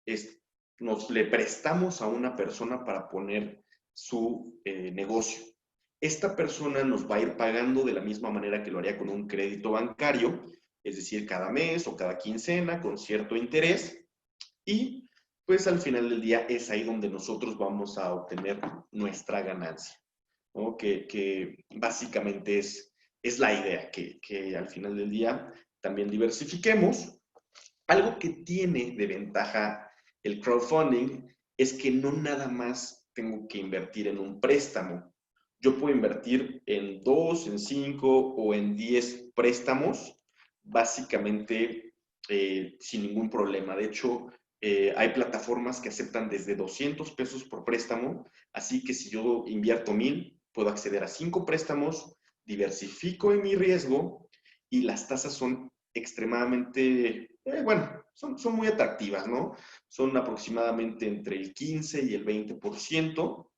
Speaker 2: le prestamos a una persona para poner su negocio. Esta persona nos va a ir pagando de la misma manera que lo haría con un crédito bancario, es decir, cada mes o cada quincena con cierto interés y pues al final del día es ahí donde nosotros vamos a obtener nuestra ganancia, ¿no? Que básicamente es la idea, que al final del día también diversifiquemos. Algo que tiene de ventaja el crowdfunding es que no nada más tengo que invertir en un préstamo. Yo puedo invertir en 2, en 5 o en 10 préstamos, básicamente sin ningún problema. De hecho, hay plataformas que aceptan desde 200 pesos por préstamo, así que si yo invierto 1000, puedo acceder a 5 préstamos, diversifico en mi riesgo y las tasas son extremadamente, bueno, son muy atractivas, ¿no? Son aproximadamente entre el 15 y el 20%,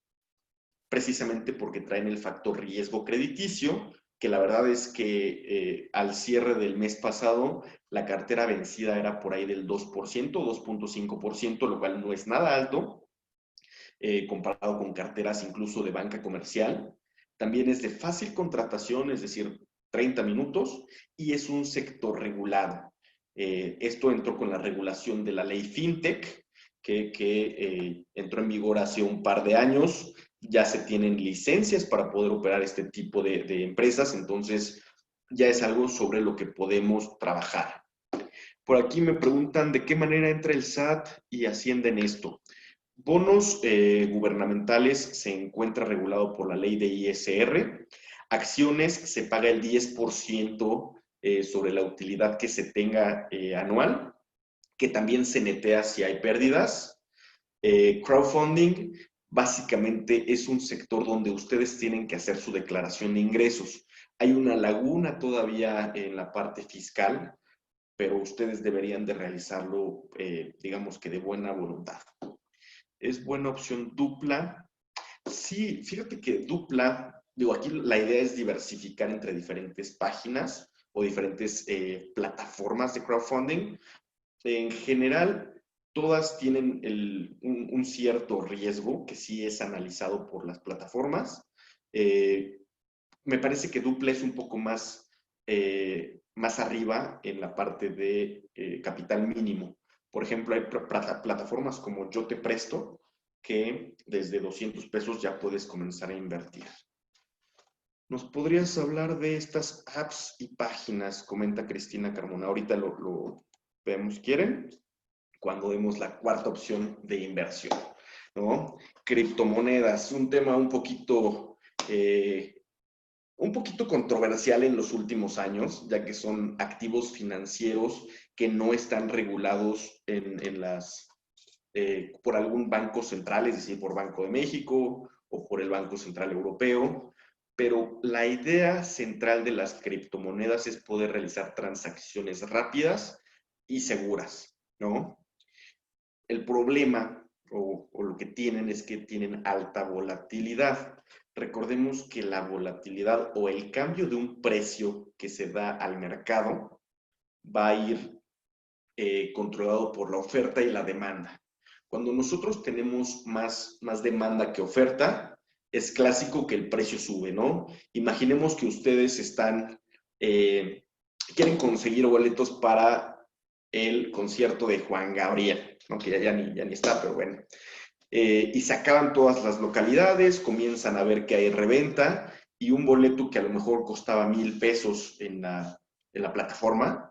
Speaker 2: precisamente porque traen el factor riesgo crediticio, que la verdad es que al cierre del mes pasado, la cartera vencida era por ahí del 2%, 2.5%, lo cual no es nada alto, comparado con carteras incluso de banca comercial. También es de fácil contratación, es decir, 30 minutos, y es un sector regulado. Esto entró con la regulación de la ley FinTech, que entró en vigor hace un par de años. Ya se tienen licencias para poder operar este tipo de empresas, entonces ya es algo sobre lo que podemos trabajar. Por aquí me preguntan de qué manera entra el SAT y Hacienda en esto. Bonos gubernamentales se encuentra regulado por la ley de ISR. Acciones se paga el 10% sobre la utilidad que se tenga anual, que también se netea si hay pérdidas. Crowdfunding básicamente es un sector donde ustedes tienen que hacer su declaración de ingresos. Hay una laguna todavía en la parte fiscal, pero ustedes deberían de realizarlo, digamos que de buena voluntad. ¿Es buena opción Dupla? Sí, fíjate que Dupla, digo, aquí la idea es diversificar entre diferentes páginas o diferentes plataformas de crowdfunding. En general, todas tienen un cierto riesgo que sí es analizado por las plataformas. Me parece que Dupla es un poco más arriba en la parte de capital mínimo. Por ejemplo, hay plataformas como Yo Te Presto, que desde 200 pesos ya puedes comenzar a invertir. ¿Nos podrías hablar de estas apps y páginas? Comenta Cristina Carmona. Ahorita lo vemos, ¿quieren? Cuando vemos la cuarta opción de inversión, ¿no? Criptomonedas, un tema un poquito controversial en los últimos años, ya que son activos financieros que no están regulados por algún banco central, es decir, por Banco de México o por el Banco Central Europeo. Pero la idea central de las criptomonedas es poder realizar transacciones rápidas y seguras, ¿no? El problema o lo que tienen es que tienen alta volatilidad. Recordemos que la volatilidad o el cambio de un precio que se da al mercado va a ir controlado por la oferta y la demanda. Cuando nosotros tenemos más demanda que oferta, es clásico que el precio sube, ¿no? Imaginemos que ustedes quieren conseguir boletos para el concierto de Juan Gabriel, ¿no? Que ya ni está, pero bueno. Y se acaban todas las localidades, comienzan a ver que hay reventa y un boleto que a lo mejor costaba 1000 pesos en la plataforma,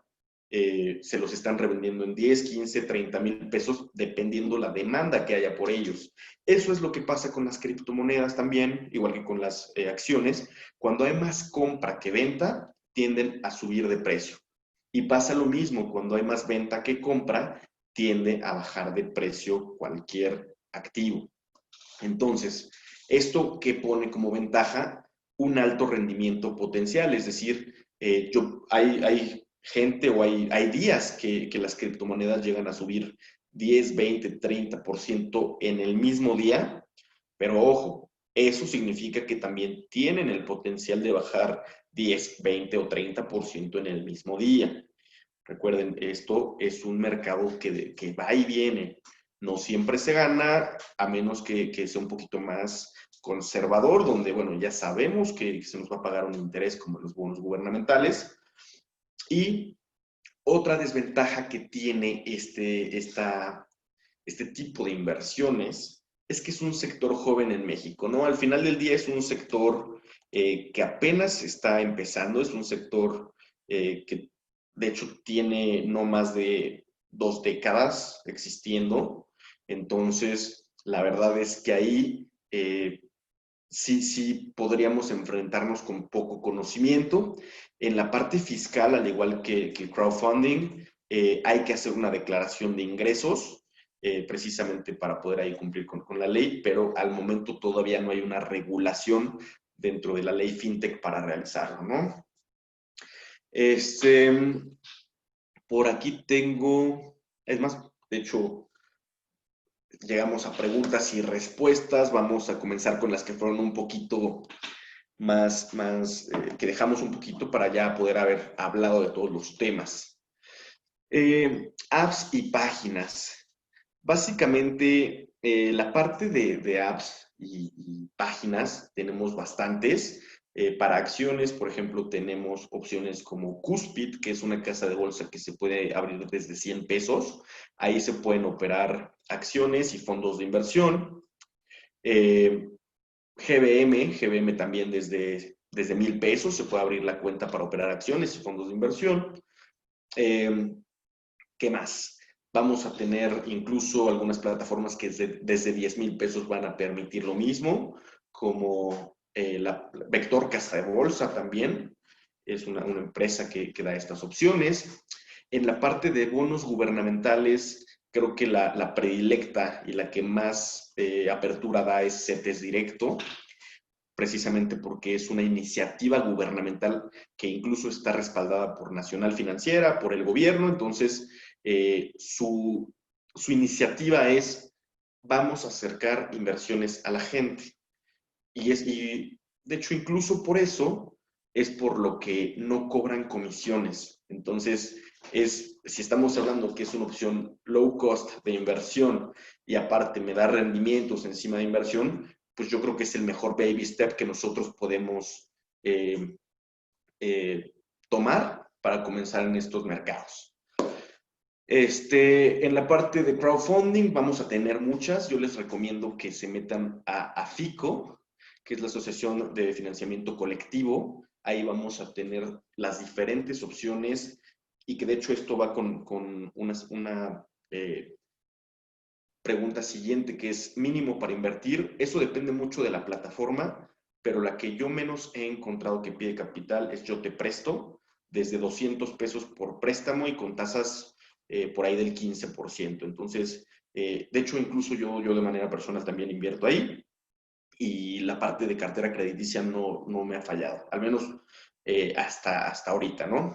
Speaker 2: se los están revendiendo en 10, 15, 30 mil pesos, dependiendo la demanda que haya por ellos. Eso es lo que pasa con las criptomonedas también, igual que con las acciones. Cuando hay más compra que venta, tienden a subir de precio. Y pasa lo mismo, cuando hay más venta que compra, tiende a bajar de precio cualquier activo. Entonces, ¿esto qué pone como ventaja? Un alto rendimiento potencial, es decir, hay gente o hay días que las criptomonedas llegan a subir 10, 20, 30% en el mismo día, pero ojo, eso significa que también tienen el potencial de bajar 10, 20 o 30% en el mismo día. Recuerden, esto es un mercado que va y viene. No siempre se gana, a menos que sea un poquito más conservador, donde, bueno, ya sabemos que se nos va a pagar un interés como los bonos gubernamentales. Y otra desventaja que tiene esta este tipo de inversiones es que es un sector joven en México, ¿no? Al final del día es un sector que apenas está empezando, es un sector que de hecho tiene no más de 2 décadas existiendo. Entonces, la verdad es que ahí sí podríamos enfrentarnos con poco conocimiento. En la parte fiscal, al igual que el crowdfunding, hay que hacer una declaración de ingresos, precisamente para poder ahí cumplir con la ley, pero al momento todavía no hay una regulación dentro de la ley FinTech para realizarlo, ¿no? Por aquí tengo, es más, de hecho, llegamos a preguntas y respuestas. Vamos a comenzar con las que fueron un poquito que dejamos un poquito para ya poder haber hablado de todos los temas. Apps y páginas. Básicamente, la parte de apps y páginas tenemos bastantes. Para acciones, por ejemplo, tenemos opciones como Cuspid, que es una casa de bolsa que se puede abrir desde 100 pesos. Ahí se pueden operar acciones y fondos de inversión. GBM también desde 1000 pesos se puede abrir la cuenta para operar acciones y fondos de inversión. ¿Qué más? Vamos a tener incluso algunas plataformas que desde 10,000 pesos van a permitir lo mismo, como la Vector Casa de Bolsa también. Es una empresa que da estas opciones. En la parte de bonos gubernamentales, creo que la predilecta y la que más apertura da es CETES Directo, precisamente porque es una iniciativa gubernamental que incluso está respaldada por Nacional Financiera, por el gobierno. Entonces, su iniciativa es: vamos a acercar inversiones a la gente. Y de hecho, incluso por eso es por lo que no cobran comisiones. Entonces, si estamos hablando que es una opción low cost de inversión y aparte me da rendimientos encima de inversión, pues yo creo que es el mejor baby step que nosotros podemos eh, tomar para comenzar en estos mercados. En la parte de crowdfunding vamos a tener muchas. Yo les recomiendo que se metan a FICO, que es la Asociación de Financiamiento Colectivo. Ahí vamos a tener las diferentes opciones y que de hecho esto va con una pregunta siguiente, que es mínimo para invertir. Eso depende mucho de la plataforma, pero la que yo menos he encontrado que pide capital es Yo Te Presto, desde 200 pesos por préstamo y con tasas por ahí del 15%. Entonces, de hecho, incluso yo de manera personal también invierto ahí y la parte de cartera crediticia no me ha fallado, al menos hasta ahorita, ¿no?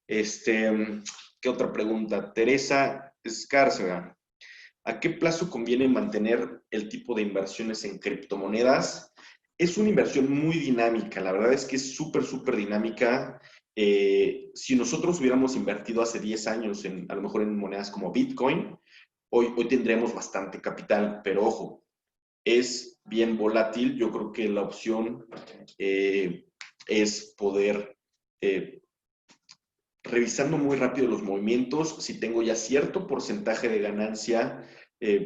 Speaker 2: ¿Qué otra pregunta? Teresa Escárcega. ¿A qué plazo conviene mantener el tipo de inversiones en criptomonedas? Es una inversión muy dinámica, la verdad es que es súper dinámica. Si nosotros hubiéramos invertido hace 10 años a lo mejor en monedas como Bitcoin, hoy tendremos bastante capital, pero ojo, es bien volátil. Yo creo que la opción es poder revisando muy rápido los movimientos, si tengo ya cierto porcentaje de ganancia,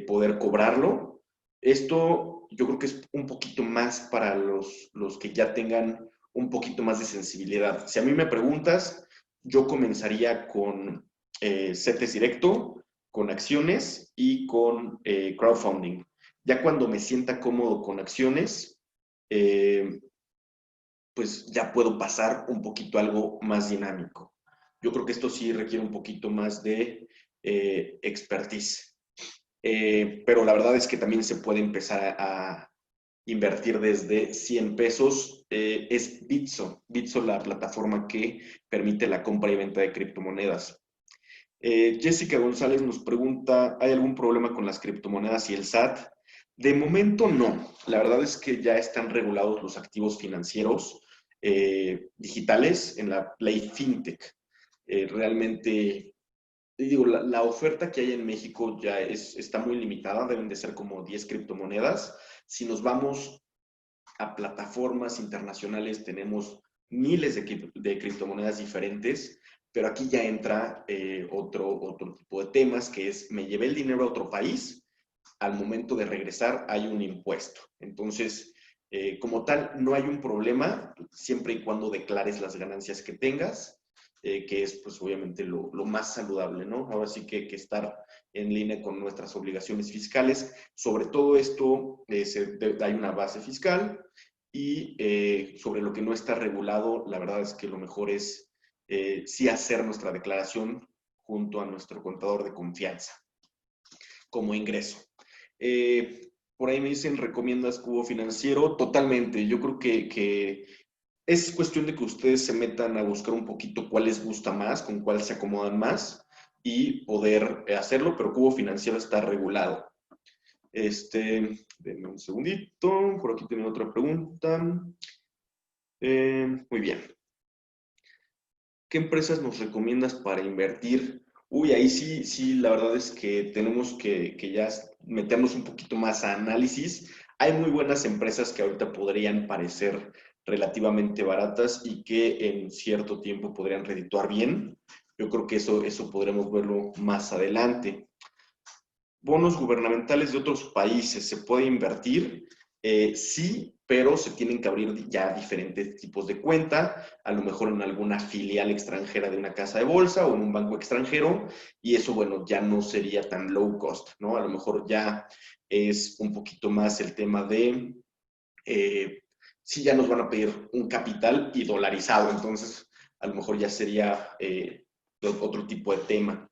Speaker 2: poder cobrarlo. Esto yo creo que es un poquito más para los que ya tengan un poquito más de sensibilidad. Si a mí me preguntas, yo comenzaría con CETES Directo, con acciones y con crowdfunding. Ya cuando me sienta cómodo con acciones, pues ya puedo pasar un poquito a algo más dinámico. Yo creo que esto sí requiere un poquito más de expertise. Pero la verdad es que también se puede empezar a invertir desde 100 pesos. Es Bitso, la plataforma que permite la compra y venta de criptomonedas. Jessica González nos pregunta, ¿hay algún problema con las criptomonedas y el SAT? De momento no. La verdad es que ya están regulados los activos financieros digitales en la ley FinTech. Realmente, digo, la oferta que hay en México ya está muy limitada, deben de ser como 10 criptomonedas. Si nos vamos a plataformas internacionales, tenemos miles de criptomonedas diferentes, pero aquí ya entra otro tipo de temas, que es: me llevé el dinero a otro país al momento de regresar hay un impuesto. Entonces, como tal, no hay un problema siempre y cuando declares las ganancias que tengas, que es pues obviamente lo más saludable, ¿no? Ahora sí que estar en línea con nuestras obligaciones fiscales. Sobre todo esto, hay una base fiscal y sobre lo que no está regulado, la verdad es que lo mejor es sí hacer nuestra declaración junto a nuestro contador de confianza como ingreso. Por ahí me dicen, ¿recomiendas Cubo Financiero? Totalmente. Yo creo que es cuestión de que ustedes se metan a buscar un poquito cuál les gusta más, con cuál se acomodan más y poder hacerlo, pero Cubo Financiero está regulado. Denme un segundito. Por aquí tienen otra pregunta. Muy bien. ¿Qué empresas nos recomiendas para invertir? Uy, ahí sí, la verdad es que tenemos que ya meternos un poquito más a análisis. Hay muy buenas empresas que ahorita podrían parecer relativamente baratas y que en cierto tiempo podrían redituar bien. Yo creo que eso podremos verlo más adelante. Bonos gubernamentales de otros países, ¿se puede invertir? Sí, pero se tienen que abrir ya diferentes tipos de cuenta, a lo mejor en alguna filial extranjera de una casa de bolsa o en un banco extranjero, y eso, bueno, ya no sería tan low cost, ¿no? A lo mejor ya es un poquito más el tema de, sí, ya nos van a pedir un capital y dolarizado, entonces a lo mejor ya sería otro tipo de tema.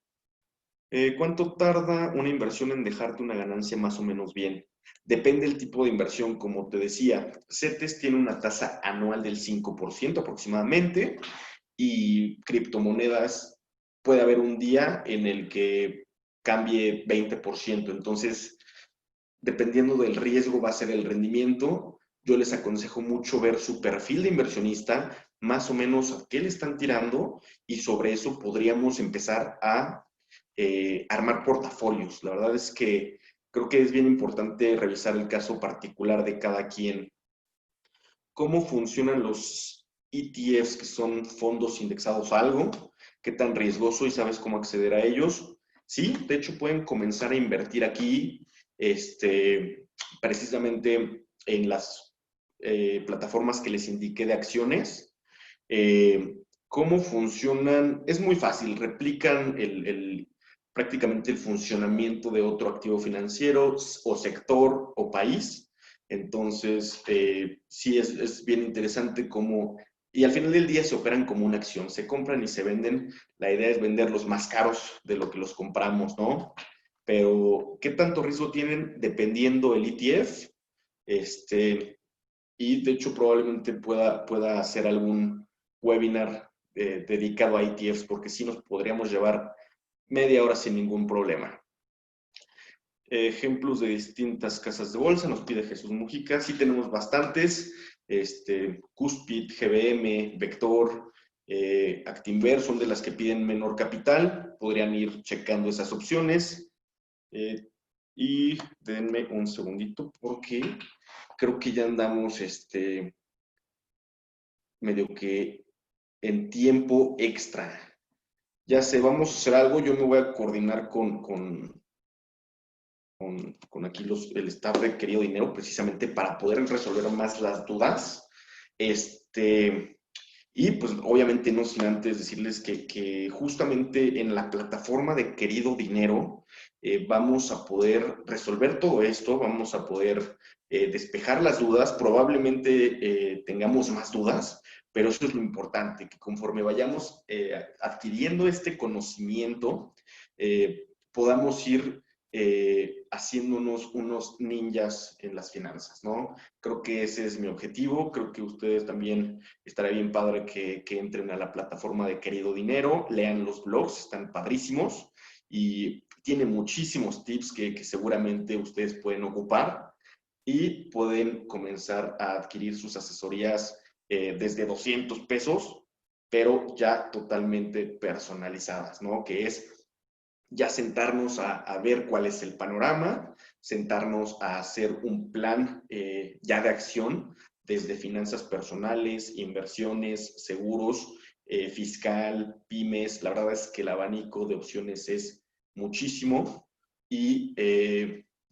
Speaker 2: ¿Cuánto tarda una inversión en dejarte una ganancia más o menos bien? Depende del tipo de inversión, como te decía. CETES tiene una tasa anual del 5% aproximadamente y criptomonedas puede haber un día en el que cambie 20%. Entonces, dependiendo del riesgo va a ser el rendimiento. Yo les aconsejo mucho ver su perfil de inversionista, más o menos a qué le están tirando y sobre eso podríamos empezar a armar portafolios. La verdad es que creo que es bien importante revisar el caso particular de cada quien. ¿Cómo funcionan los ETFs, que son fondos indexados a algo? ¿Qué tan riesgoso y sabes cómo acceder a ellos? Sí, de hecho pueden comenzar a invertir aquí precisamente en las plataformas que les indiqué de acciones. ¿Cómo funcionan? Es muy fácil, replican prácticamente el funcionamiento de otro activo financiero o sector o país. Entonces, sí es bien interesante cómo, y al final del día se operan como una acción, se compran y se venden. La idea es venderlos más caros de lo que los compramos, ¿no? Pero, ¿qué tanto riesgo tienen dependiendo el ETF? Y de hecho probablemente pueda hacer algún webinar dedicado a ETFs, porque sí nos podríamos llevar media hora sin ningún problema. Ejemplos de distintas casas de bolsa, nos pide Jesús Mujica. Sí tenemos bastantes. Cuspid, GBM, Vector, Actinver son de las que piden menor capital. Podrían ir checando esas opciones. Y denme un segundito porque creo que ya andamos medio que en tiempo extra. Ya sé, vamos a hacer algo. Yo me voy a coordinar con aquí el staff de Querido Dinero, precisamente para poder resolver más las dudas. Y pues obviamente no sin antes decirles que justamente en la plataforma de Querido Dinero vamos a poder resolver todo esto, vamos a poder despejar las dudas, probablemente tengamos más dudas, pero eso es lo importante, que conforme vayamos adquiriendo este conocimiento, podamos ir haciéndonos unos ninjas en las finanzas, ¿no? Creo que ese es mi objetivo, creo que ustedes también estaría bien padre que entren a la plataforma de Querido Dinero, lean los blogs, están padrísimos y tiene muchísimos tips que seguramente ustedes pueden ocupar y pueden comenzar a adquirir sus asesorías desde 200 pesos, pero ya totalmente personalizadas, ¿no? Que es ya sentarnos a ver cuál es el panorama, sentarnos a hacer un plan ya de acción desde finanzas personales, inversiones, seguros, fiscal, pymes. La verdad es que el abanico de opciones es muchísimo y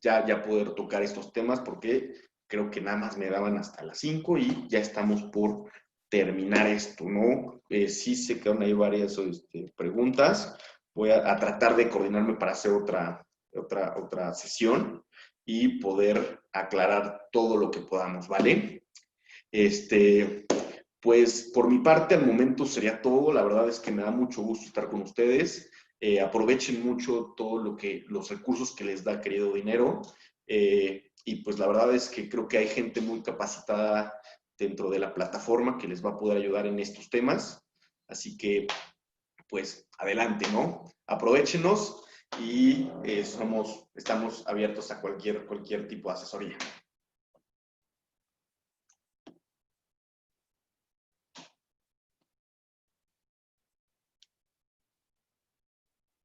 Speaker 2: ya poder tocar estos temas porque creo que nada más me daban hasta las 5 y ya estamos por terminar esto, ¿no? Sí se quedan ahí varias preguntas. Voy a tratar de coordinarme para hacer otra sesión y poder aclarar todo lo que podamos, ¿vale? Pues por mi parte al momento sería todo. La verdad es que me da mucho gusto estar con ustedes. Aprovechen mucho los recursos que les da Querido Dinero. Y pues la verdad es que creo que hay gente muy capacitada dentro de la plataforma que les va a poder ayudar en estos temas. Así que pues adelante, ¿no? Aprovéchenos y estamos abiertos a cualquier tipo de asesoría.